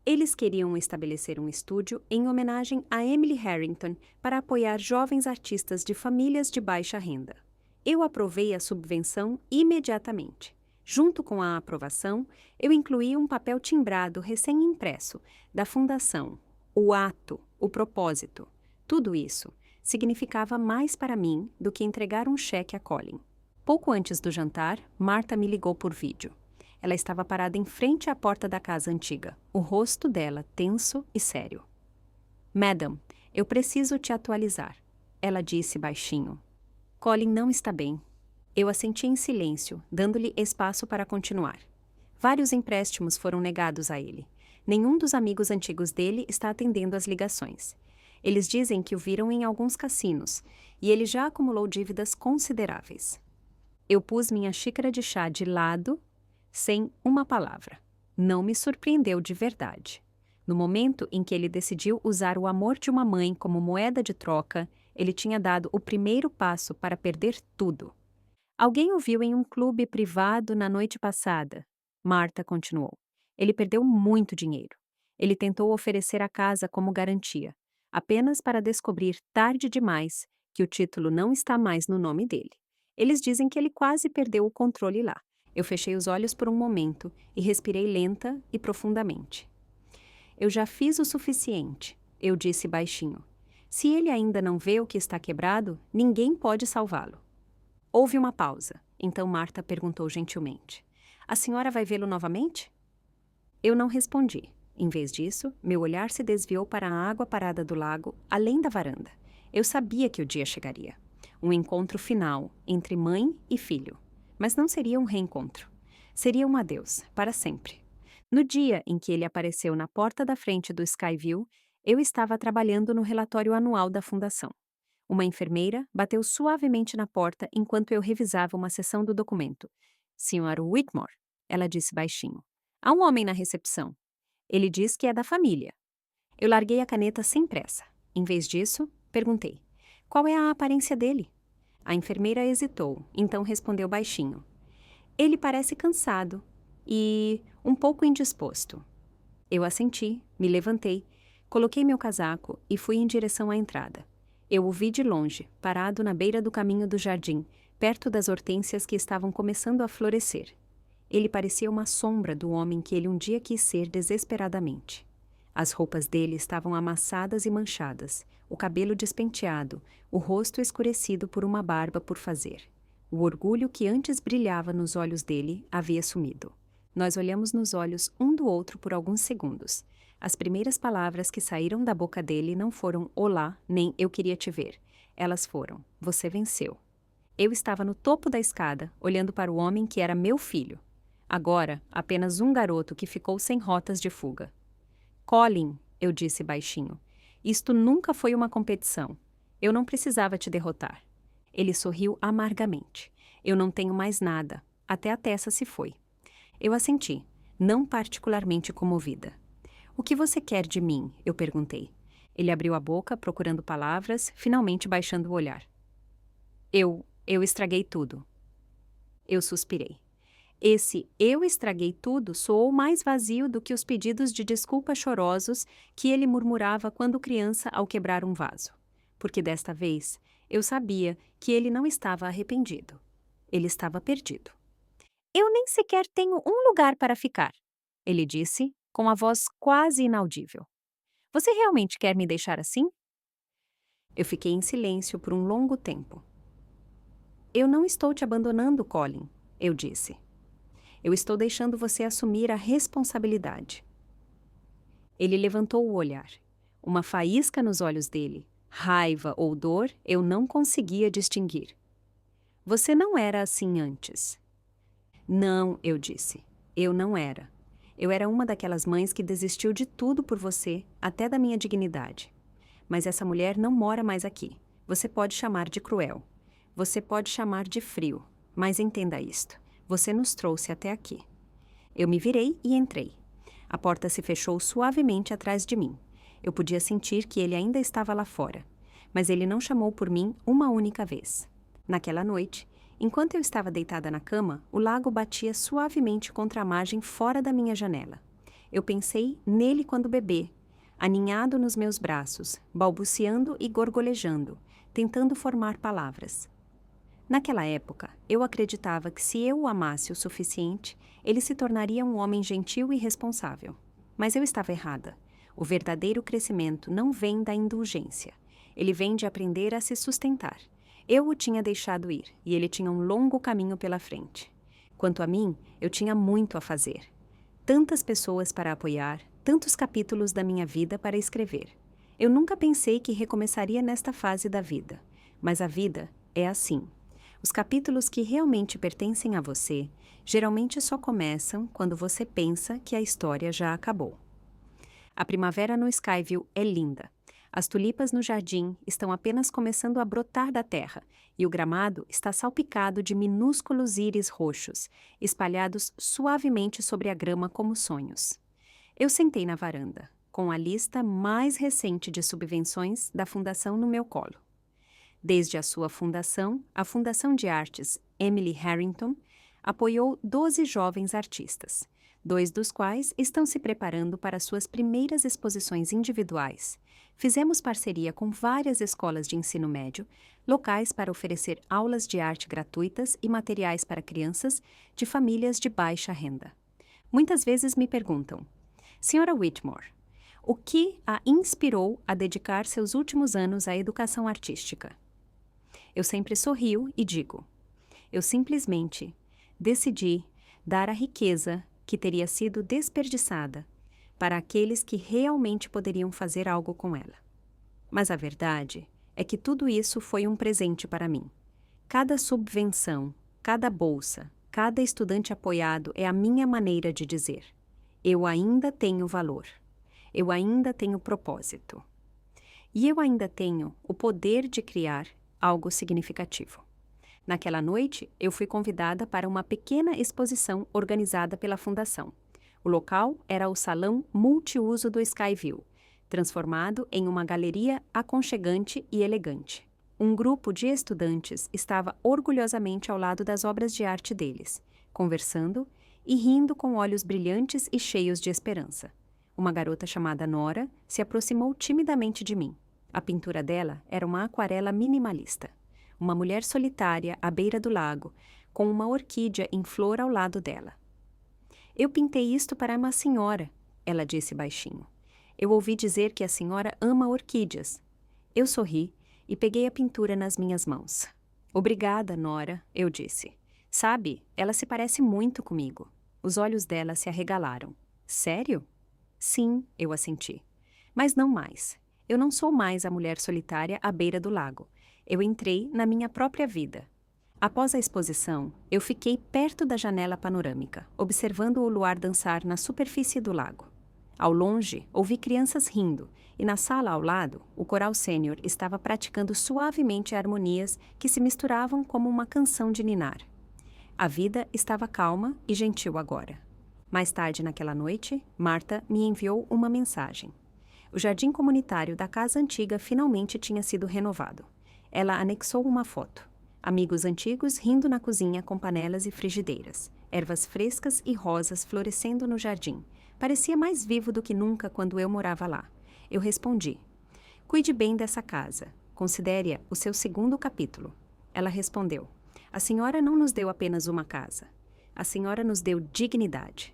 Eles queriam estabelecer um estúdio em homenagem a Emily Harrington para apoiar jovens artistas de famílias de baixa renda. Eu aprovei a subvenção imediatamente. Junto com a aprovação, eu incluí um papel timbrado recém-impresso da fundação. O ato, o propósito, tudo isso significava mais para mim do que entregar um cheque a Colin. Pouco antes do jantar, Marta me ligou por vídeo. Ela estava parada em frente à porta da casa antiga, o rosto dela tenso e sério. Madam, eu preciso te atualizar, ela disse baixinho. Colin não está bem. Eu assenti em silêncio, dando-lhe espaço para continuar. Vários empréstimos foram negados a ele. Nenhum dos amigos antigos dele está atendendo às ligações. Eles dizem que o viram em alguns cassinos, e ele já acumulou dívidas consideráveis. Eu pus minha xícara de chá de lado, sem uma palavra. Não me surpreendeu de verdade. No momento em que ele decidiu usar o amor de uma mãe como moeda de troca, ele tinha dado o primeiro passo para perder tudo. Alguém o viu em um clube privado na noite passada. Marta continuou. Ele perdeu muito dinheiro. Ele tentou oferecer a casa como garantia, apenas para descobrir tarde demais que o título não está mais no nome dele. Eles dizem que ele quase perdeu o controle lá. Eu fechei os olhos por um momento e respirei lenta e profundamente. Eu já fiz o suficiente, eu disse baixinho. Se ele ainda não vê o que está quebrado, ninguém pode salvá-lo. Houve uma pausa. Então Marta perguntou gentilmente: A senhora vai vê-lo novamente? Eu não respondi. Em vez disso, meu olhar se desviou para a água parada do lago, além da varanda. Eu sabia que o dia chegaria. Um encontro final entre mãe e filho. Mas não seria um reencontro. Seria um adeus, para sempre. No dia em que ele apareceu na porta da frente do Skyview, eu estava trabalhando no relatório anual da fundação. Uma enfermeira bateu suavemente na porta enquanto eu revisava uma seção do documento. Sr. Whitmore, ela disse baixinho. Há um homem na recepção. Ele diz que é da família. Eu larguei a caneta sem pressa. Em vez disso, perguntei: Qual é a aparência dele? A enfermeira hesitou, então respondeu baixinho: Ele parece cansado e um pouco indisposto. Eu assenti, me levantei, coloquei meu casaco e fui em direção à entrada. Eu o vi de longe, parado na beira do caminho do jardim, perto das hortênsias que estavam começando a florescer. Ele parecia uma sombra do homem que ele um dia quis ser desesperadamente. As roupas dele estavam amassadas e manchadas, o cabelo despenteado, o rosto escurecido por uma barba por fazer. O orgulho que antes brilhava nos olhos dele havia sumido. Nós olhamos nos olhos um do outro por alguns segundos. As primeiras palavras que saíram da boca dele não foram olá, nem eu queria te ver. Elas foram: você venceu. Eu estava no topo da escada, olhando para o homem que era meu filho. Agora, apenas um garoto que ficou sem rotas de fuga. Colin, eu disse baixinho, isto nunca foi uma competição. Eu não precisava te derrotar. Ele sorriu amargamente. Eu não tenho mais nada. Até a Tessa se foi. Eu assenti, não particularmente comovida. O que você quer de mim? Eu perguntei. Ele abriu a boca, procurando palavras, finalmente baixando o olhar. Eu estraguei tudo. Eu suspirei. Esse eu estraguei tudo soou mais vazio do que os pedidos de desculpa chorosos que ele murmurava quando criança ao quebrar um vaso. Porque desta vez, eu sabia que ele não estava arrependido. Ele estava perdido. Eu nem sequer tenho um lugar para ficar, ele disse, com a voz quase inaudível. Você realmente quer me deixar assim? Eu fiquei em silêncio por um longo tempo. Eu não estou te abandonando, Colin, eu disse. Eu estou deixando você assumir a responsabilidade. Ele levantou o olhar. Uma faísca nos olhos dele, raiva ou dor, eu não conseguia distinguir. Você não era assim antes. Não, eu disse. Eu não era. Eu era uma daquelas mães que desistiu de tudo por você, até da minha dignidade. Mas essa mulher não mora mais aqui. Você pode chamar de cruel. Você pode chamar de frio. Mas entenda isto. Você nos trouxe até aqui. Eu me virei e entrei. A porta se fechou suavemente atrás de mim. Eu podia sentir que ele ainda estava lá fora. Mas ele não chamou por mim uma única vez. Naquela noite, enquanto eu estava deitada na cama, o lago batia suavemente contra a margem fora da minha janela. Eu pensei nele quando bebê, aninhado nos meus braços, balbuciando e gorgolejando, tentando formar palavras. Naquela época, eu acreditava que se eu o amasse o suficiente, ele se tornaria um homem gentil e responsável. Mas eu estava errada. O verdadeiro crescimento não vem da indulgência. Ele vem de aprender a se sustentar. Eu o tinha deixado ir, e ele tinha um longo caminho pela frente. Quanto a mim, eu tinha muito a fazer. Tantas pessoas para apoiar, tantos capítulos da minha vida para escrever. Eu nunca pensei que recomeçaria nesta fase da vida. Mas a vida é assim. Os capítulos que realmente pertencem a você, geralmente só começam quando você pensa que a história já acabou. A primavera no Skyview é linda. As tulipas no jardim estão apenas começando a brotar da terra e o gramado está salpicado de minúsculos íris roxos, espalhados suavemente sobre a grama como sonhos. Eu sentei na varanda, com a lista mais recente de subvenções da fundação no meu colo. Desde a sua fundação, a Fundação de Artes Emily Harrington apoiou 12 jovens artistas, 2 dos quais estão se preparando para suas primeiras exposições individuais. Fizemos parceria com várias escolas de ensino médio, locais para oferecer aulas de arte gratuitas e materiais para crianças de famílias de baixa renda. Muitas vezes me perguntam: Sra. Whitmore, o que a inspirou a dedicar seus últimos anos à educação artística? Eu sempre sorrio e digo: eu simplesmente decidi dar a riqueza que teria sido desperdiçada para aqueles que realmente poderiam fazer algo com ela. Mas a verdade é que tudo isso foi um presente para mim. Cada subvenção, cada bolsa, cada estudante apoiado é a minha maneira de dizer: eu ainda tenho valor. Eu ainda tenho propósito. E eu ainda tenho o poder de criar algo significativo. Naquela noite, eu fui convidada para uma pequena exposição organizada pela Fundação. O local era o Salão Multiuso do Skyview, transformado em uma galeria aconchegante e elegante. Um grupo de estudantes estava orgulhosamente ao lado das obras de arte deles, conversando e rindo com olhos brilhantes e cheios de esperança. Uma garota chamada Nora se aproximou timidamente de mim. A pintura dela era uma aquarela minimalista. Uma mulher solitária à beira do lago, com uma orquídea em flor ao lado dela. Eu pintei isto para uma senhora, ela disse baixinho. Eu ouvi dizer que a senhora ama orquídeas. Eu sorri e peguei a pintura nas minhas mãos. Obrigada, Nora, eu disse. Sabe, ela se parece muito comigo. Os olhos dela se arregalaram. Sério? Sim, eu assenti. Mas não mais. Eu não sou mais a mulher solitária à beira do lago. Eu entrei na minha própria vida. Após a exposição, eu fiquei perto da janela panorâmica, observando o luar dançar na superfície do lago. Ao longe, ouvi crianças rindo, e na sala ao lado, o coral sênior estava praticando suavemente harmonias que se misturavam como uma canção de ninar. A vida estava calma e gentil agora. Mais tarde naquela noite, Marta me enviou uma mensagem. O jardim comunitário da casa antiga finalmente tinha sido renovado. Ela anexou uma foto. Amigos antigos rindo na cozinha com panelas e frigideiras. Ervas frescas e rosas florescendo no jardim. Parecia mais vivo do que nunca quando eu morava lá. Eu respondi: cuide bem dessa casa. Considere-a o seu segundo capítulo. Ela respondeu: a senhora não nos deu apenas uma casa. A senhora nos deu dignidade.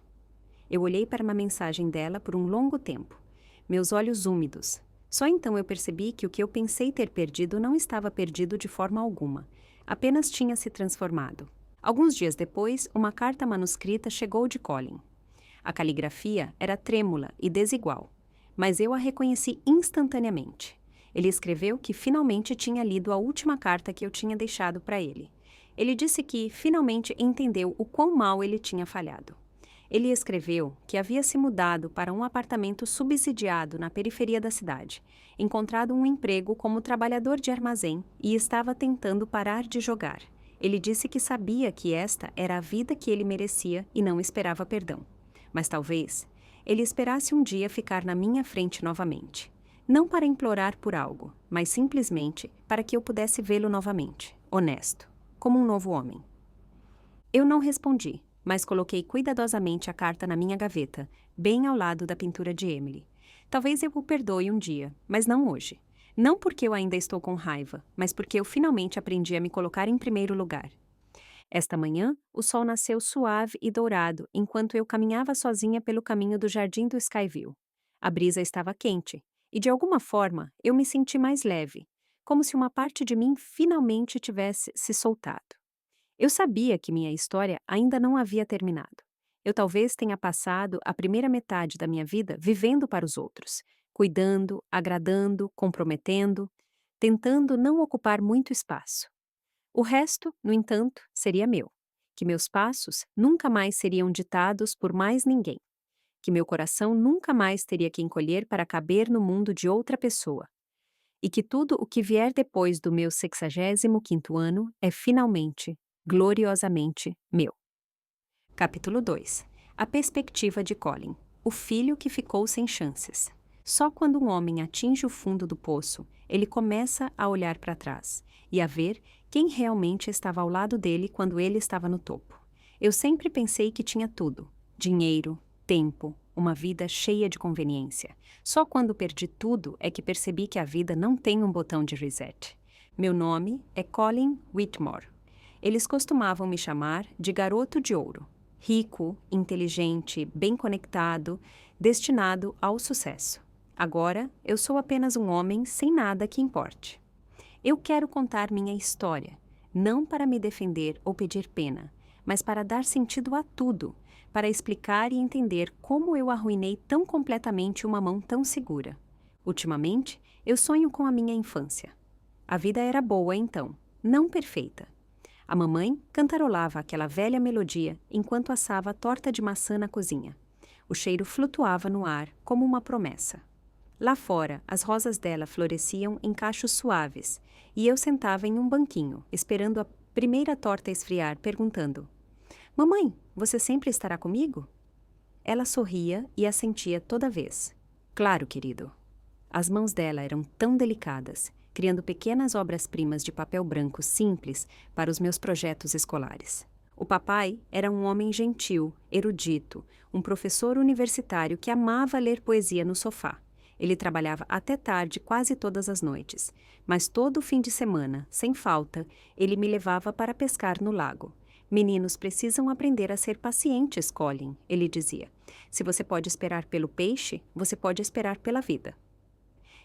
Eu olhei para uma mensagem dela por um longo tempo. Meus olhos úmidos. Só então eu percebi que o que eu pensei ter perdido não estava perdido de forma alguma. Apenas tinha se transformado. Alguns dias depois, uma carta manuscrita chegou de Colin. A caligrafia era trêmula e desigual, mas eu a reconheci instantaneamente. Ele escreveu que finalmente tinha lido a última carta que eu tinha deixado para ele. Ele disse que finalmente entendeu o quão mal ele tinha falhado. Ele escreveu que havia se mudado para um apartamento subsidiado na periferia da cidade, encontrado um emprego como trabalhador de armazém e estava tentando parar de jogar. Ele disse que sabia que esta era a vida que ele merecia e não esperava perdão. Mas talvez ele esperasse um dia ficar na minha frente novamente. Não para implorar por algo, mas simplesmente para que eu pudesse vê-lo novamente, honesto, como um novo homem. Eu não respondi, mas coloquei cuidadosamente a carta na minha gaveta, bem ao lado da pintura de Emily. Talvez eu o perdoe um dia, mas não hoje. Não porque eu ainda estou com raiva, mas porque eu finalmente aprendi a me colocar em primeiro lugar. Esta manhã, o sol nasceu suave e dourado enquanto eu caminhava sozinha pelo caminho do jardim do Skyview. A brisa estava quente, e de alguma forma eu me senti mais leve, como se uma parte de mim finalmente tivesse se soltado. Eu sabia que minha história ainda não havia terminado. Eu talvez tenha passado a primeira metade da minha vida vivendo para os outros, cuidando, agradando, comprometendo, tentando não ocupar muito espaço. O resto, no entanto, seria meu, que meus passos nunca mais seriam ditados por mais ninguém, que meu coração nunca mais teria que encolher para caber no mundo de outra pessoa, e que tudo o que vier depois do meu 65º ano é finalmente, gloriosamente meu. Capítulo 2. A perspectiva de Colin, o filho que ficou sem chances. Só quando um homem atinge o fundo do poço, ele começa a olhar para trás e a ver quem realmente estava ao lado dele quando ele estava no topo. Eu sempre pensei que tinha tudo: dinheiro, tempo, uma vida cheia de conveniência. Só quando perdi tudo é que percebi que a vida não tem um botão de reset. Meu nome é Colin Whitmore. Eles costumavam me chamar de Garoto de Ouro. Rico, inteligente, bem conectado, destinado ao sucesso. Agora, eu sou apenas um homem sem nada que importe. Eu quero contar minha história, não para me defender ou pedir pena, mas para dar sentido a tudo, para explicar e entender como eu arruinei tão completamente uma mão tão segura. Ultimamente, eu sonho com a minha infância. A vida era boa então, não perfeita. A mamãe cantarolava aquela velha melodia enquanto assava a torta de maçã na cozinha. O cheiro flutuava no ar como uma promessa. Lá fora, as rosas dela floresciam em cachos suaves, e eu sentava em um banquinho, esperando a primeira torta esfriar, perguntando: Mamãe, você sempre estará comigo? Ela sorria e assentia toda vez. Claro, querido. As mãos dela eram tão delicadas, criando pequenas obras-primas de papel branco simples para os meus projetos escolares. O papai era um homem gentil, erudito, um professor universitário que amava ler poesia no sofá. Ele trabalhava até tarde quase todas as noites, mas todo fim de semana, sem falta, ele me levava para pescar no lago. Meninos precisam aprender a ser pacientes, Colin, ele dizia. Se você pode esperar pelo peixe, você pode esperar pela vida.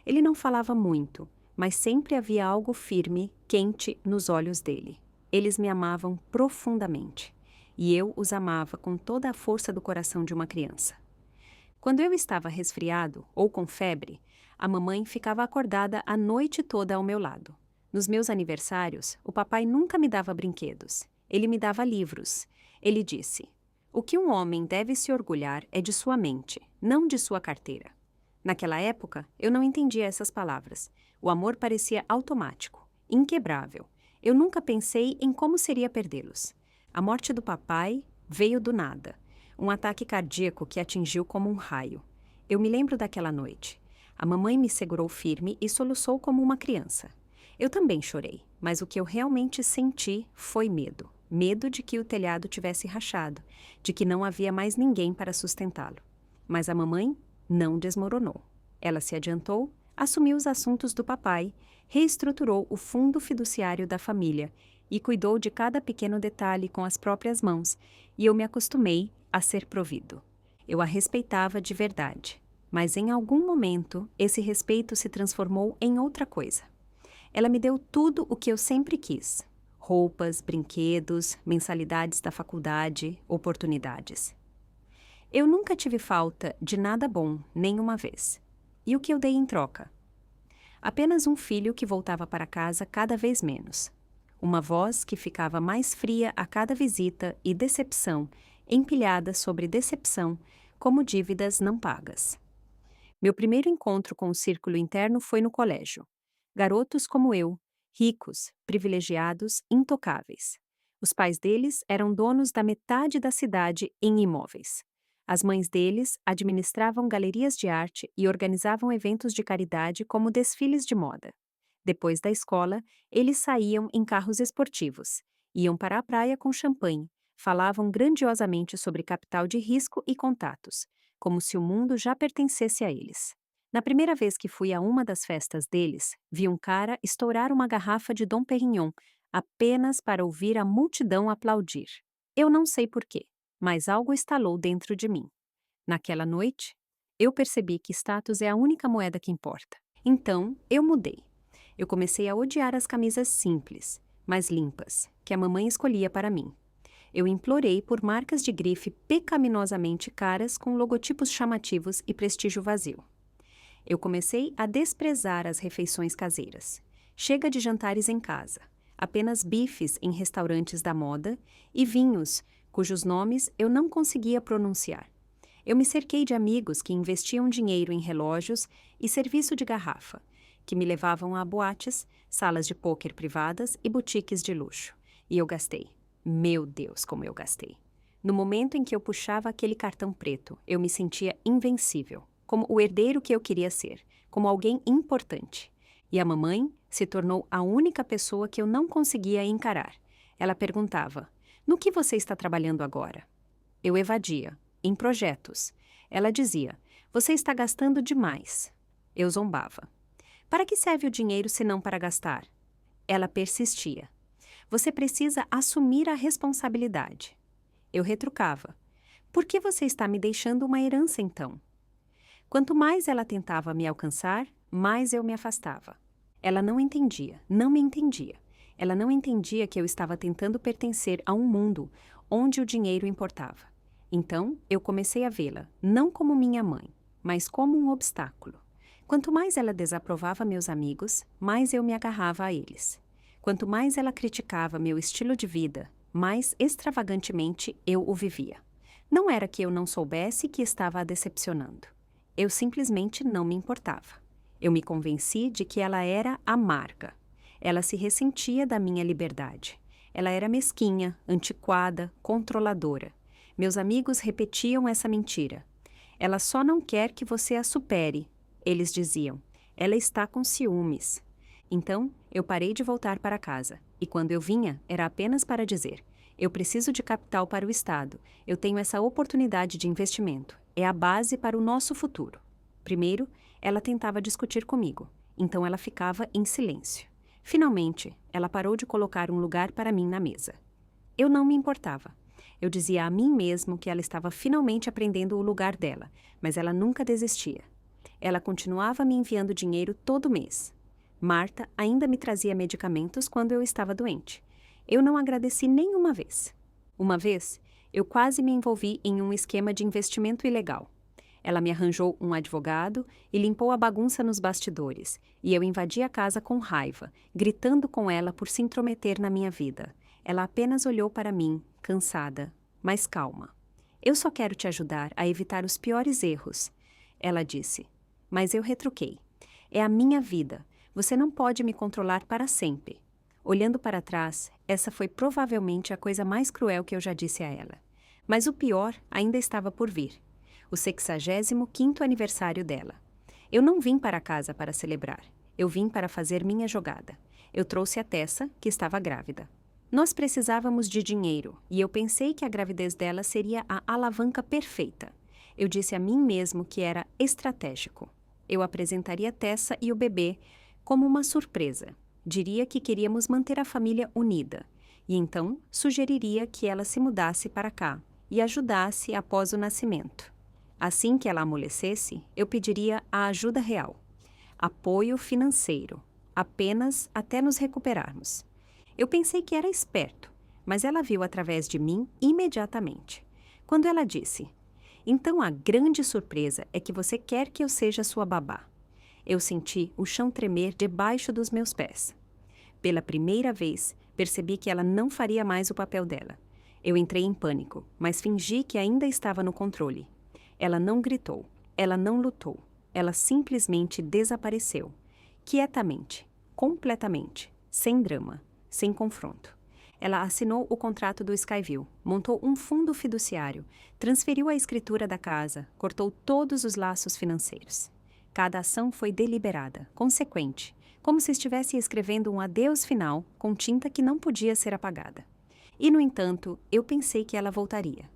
Ele não falava muito, mas sempre havia algo firme, quente nos olhos dele. Eles me amavam profundamente, e eu os amava com toda a força do coração de uma criança. Quando eu estava resfriado ou com febre, a mamãe ficava acordada a noite toda ao meu lado. Nos meus aniversários, o papai nunca me dava brinquedos. Ele me dava livros. Ele disse: "O que um homem deve se orgulhar é de sua mente, não de sua carteira." Naquela época, eu não entendia essas palavras. O amor parecia automático, inquebrável. Eu nunca pensei em como seria perdê-los. A morte do papai veio do nada. Um ataque cardíaco que atingiu como um raio. Eu me lembro daquela noite. A mamãe me segurou firme e soluçou como uma criança. Eu também chorei, mas o que eu realmente senti foi medo. Medo de que o telhado tivesse rachado, de que não havia mais ninguém para sustentá-lo. Mas a mamãe não desmoronou. Ela se adiantou, assumiu os assuntos do papai, reestruturou o fundo fiduciário da família e cuidou de cada pequeno detalhe com as próprias mãos, e eu me acostumei a ser provido. Eu a respeitava de verdade, mas em algum momento esse respeito se transformou em outra coisa. Ela me deu tudo o que eu sempre quis: roupas, brinquedos, mensalidades da faculdade, oportunidades. Eu nunca tive falta de nada bom, nem uma vez. E o que eu dei em troca? Apenas um filho que voltava para casa cada vez menos. Uma voz que ficava mais fria a cada visita e decepção, empilhada sobre decepção, como dívidas não pagas. Meu primeiro encontro com o círculo interno foi no colégio. Garotos como eu, ricos, privilegiados, intocáveis. Os pais deles eram donos da metade da cidade em imóveis. As mães deles administravam galerias de arte e organizavam eventos de caridade como desfiles de moda. Depois da escola, eles saíam em carros esportivos, iam para a praia com champanhe, falavam grandiosamente sobre capital de risco e contatos, como se o mundo já pertencesse a eles. Na primeira vez que fui a uma das festas deles, vi um cara estourar uma garrafa de Dom Perignon, apenas para ouvir a multidão aplaudir. Eu não sei porquê, mas algo estalou dentro de mim. Naquela noite, eu percebi que status é a única moeda que importa. Então, eu mudei. Eu comecei a odiar as camisas simples, mas limpas, que a mamãe escolhia para mim. Eu implorei por marcas de grife pecaminosamente caras com logotipos chamativos e prestígio vazio. Eu comecei a desprezar as refeições caseiras. Chega de jantares em casa, apenas bifes em restaurantes da moda e vinhos cujos nomes eu não conseguia pronunciar. Eu me cerquei de amigos que investiam dinheiro em relógios e serviço de garrafa, que me levavam a boates, salas de pôquer privadas e boutiques de luxo. E eu gastei. Meu Deus, como eu gastei. No momento em que eu puxava aquele cartão preto, eu me sentia invencível. como o herdeiro que eu queria ser, como alguém importante. E a mamãe se tornou a única pessoa que eu não conseguia encarar. Ela perguntava: "No que você está trabalhando agora?" Eu evadia: "Em projetos." Ela dizia: "Você está gastando demais." Eu zombava: "Para que serve o dinheiro se não para gastar?" Ela persistia: "Você precisa assumir a responsabilidade." Eu retrucava: "Por que você está me deixando uma herança então?" Quanto mais ela tentava me alcançar, mais eu me afastava. Ela não entendia, não me entendia. Ela não entendia que eu estava tentando pertencer a um mundo onde o dinheiro importava. Então, eu comecei a vê-la, não como minha mãe, mas como um obstáculo. Quanto mais ela desaprovava meus amigos, mais eu me agarrava a eles. Quanto mais ela criticava meu estilo de vida, mais extravagantemente eu o vivia. Não era que eu não soubesse que estava a decepcionando. Eu simplesmente não me importava. Eu me convenci de que ela era amarga. Ela se ressentia da minha liberdade. Ela era mesquinha, antiquada, controladora. Meus amigos repetiam essa mentira. "Ela só não quer que você a supere", eles diziam. "Ela está com ciúmes." Então, eu parei de voltar para casa. E quando eu vinha, era apenas para dizer: "Eu preciso de capital para o Estado. Eu tenho essa oportunidade de investimento. É a base para o nosso futuro." Primeiro, ela tentava discutir comigo. Então ela ficava em silêncio. Finalmente, ela parou de colocar um lugar para mim na mesa. Eu não me importava. Eu dizia a mim mesmo que ela estava finalmente aprendendo o lugar dela, mas ela nunca desistia. Ela continuava me enviando dinheiro todo mês. Marta ainda me trazia medicamentos quando eu estava doente. Eu não agradeci nenhuma vez. Uma vez, eu quase me envolvi em um esquema de investimento ilegal. Ela me arranjou um advogado e limpou a bagunça nos bastidores, e eu invadi a casa com raiva, gritando com ela por se intrometer na minha vida. Ela apenas olhou para mim, cansada, mas calma. "Eu só quero te ajudar a evitar os piores erros", ela disse. Mas eu retruquei: "É a minha vida. Você não pode me controlar para sempre." Olhando para trás, essa foi provavelmente a coisa mais cruel que eu já disse a ela. Mas o pior ainda estava por vir. O 65º aniversário dela. Eu não vim para casa para celebrar. Eu vim para fazer minha jogada. Eu trouxe a Tessa, que estava grávida. Nós precisávamos de dinheiro, e eu pensei que a gravidez dela seria a alavanca perfeita. Eu disse a mim mesmo que era estratégico. Eu apresentaria Tessa e o bebê como uma surpresa. Diria que queríamos manter a família unida. E então sugeriria que ela se mudasse para cá e ajudasse após o nascimento. Assim que ela amolecesse, eu pediria a ajuda real. Apoio financeiro, apenas até nos recuperarmos. Eu pensei que era esperto, mas ela viu através de mim imediatamente. Quando ela disse: "Então a grande surpresa é que você quer que eu seja sua babá." Eu senti o chão tremer debaixo dos meus pés. Pela primeira vez, percebi que ela não faria mais o papel dela. Eu entrei em pânico, mas fingi que ainda estava no controle. Ela não gritou, ela não lutou, ela simplesmente desapareceu. Quietamente, completamente, sem drama, sem confronto. Ela assinou o contrato do Skyview, montou um fundo fiduciário, transferiu a escritura da casa, cortou todos os laços financeiros. Cada ação foi deliberada, consequente, como se estivesse escrevendo um adeus final com tinta que não podia ser apagada. E, no entanto, eu pensei que ela voltaria.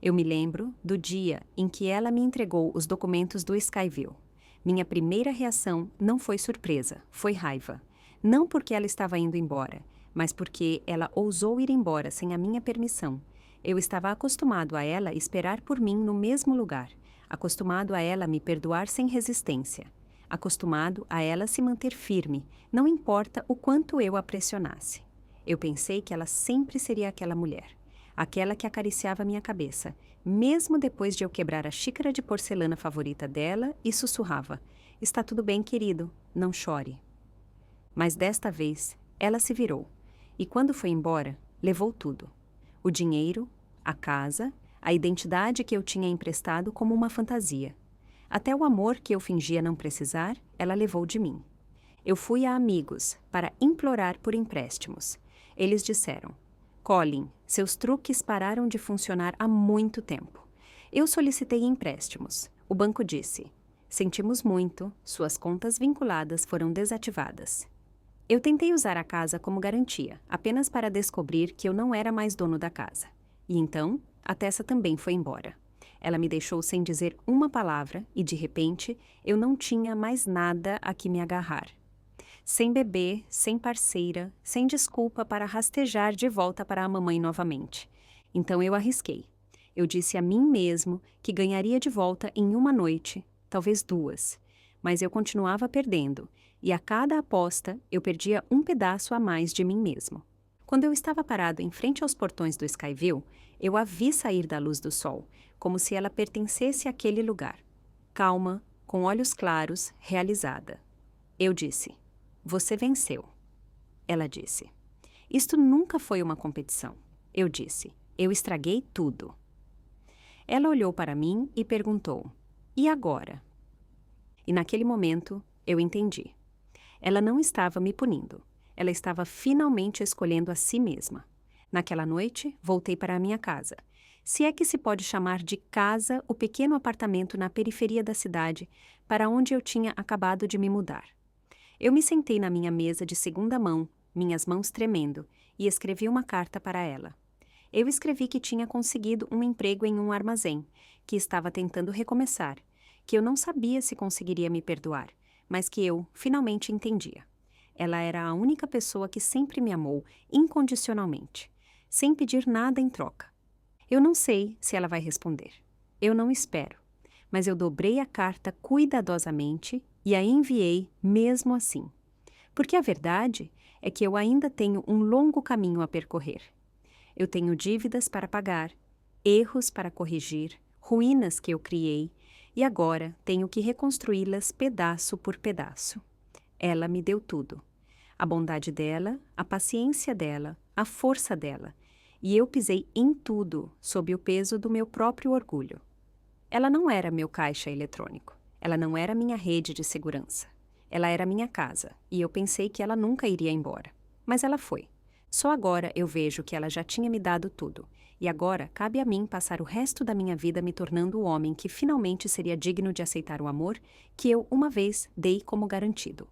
Eu me lembro do dia em que ela me entregou os documentos do Skyview. Minha primeira reação não foi surpresa, foi raiva. Não porque ela estava indo embora, mas porque ela ousou ir embora sem a minha permissão. Eu estava acostumado a ela esperar por mim no mesmo lugar, acostumado a ela me perdoar sem resistência, acostumado a ela se manter firme, não importa o quanto eu a pressionasse. Eu pensei que ela sempre seria aquela mulher, aquela que acariciava minha cabeça, mesmo depois de eu quebrar a xícara de porcelana favorita dela e sussurrava: "Está tudo bem, querido, não chore." Mas desta vez, ela se virou, e quando foi embora, levou tudo. O dinheiro, a casa, a identidade que eu tinha emprestado como uma fantasia. Até o amor que eu fingia não precisar, ela levou de mim. Eu fui a amigos para implorar por empréstimos. Eles disseram: "Colin, seus truques pararam de funcionar há muito tempo." Eu solicitei empréstimos. O banco disse: Sentimos muito, suas contas vinculadas foram desativadas. Eu tentei usar a casa como garantia, apenas para descobrir que eu não era mais dono da casa. E então, a Tessa também foi embora. Ela me deixou sem dizer uma palavra e, de repente, eu não tinha mais nada a que me agarrar. Sem bebê, sem parceira, sem desculpa para rastejar de volta para a mamãe novamente. Então eu arrisquei. Eu disse a mim mesmo que ganharia de volta em uma noite, talvez 2. Mas eu continuava perdendo, e a cada aposta eu perdia um pedaço a mais de mim mesmo. Quando eu estava parado em frente aos portões do Skyville, eu a vi sair da luz do sol, como se ela pertencesse àquele lugar. Calma, com olhos claros, realizada. Eu disse: "Você venceu." Ela disse: "Isto nunca foi uma competição." Eu disse: "Eu estraguei tudo." Ela olhou para mim e perguntou: "E agora?" E naquele momento, eu entendi. Ela não estava me punindo. Ela estava finalmente escolhendo a si mesma. Naquela noite, voltei para a minha casa. Se é que se pode chamar de casa o pequeno apartamento na periferia da cidade, para onde eu tinha acabado de me mudar. Eu me sentei na minha mesa de segunda mão, minhas mãos tremendo, e escrevi uma carta para ela. Eu escrevi que tinha conseguido um emprego em um armazém, que estava tentando recomeçar, que eu não sabia se conseguiria me perdoar, mas que eu finalmente entendia. Ela era a única pessoa que sempre me amou incondicionalmente, sem pedir nada em troca. Eu não sei se ela vai responder. Eu não espero. Mas eu dobrei a carta cuidadosamente e a enviei mesmo assim. Porque a verdade é que eu ainda tenho um longo caminho a percorrer. Eu tenho dívidas para pagar, erros para corrigir, ruínas que eu criei, e agora tenho que reconstruí-las pedaço por pedaço. Ela me deu tudo. A bondade dela, a paciência dela, a força dela. E eu pisei em tudo sob o peso do meu próprio orgulho. Ela não era meu caixa eletrônico. Ela não era minha rede de segurança. Ela era minha casa, e eu pensei que ela nunca iria embora. Mas ela foi. Só agora eu vejo que ela já tinha me dado tudo. E agora cabe a mim passar o resto da minha vida me tornando o homem que finalmente seria digno de aceitar o amor que eu, uma vez, dei como garantido.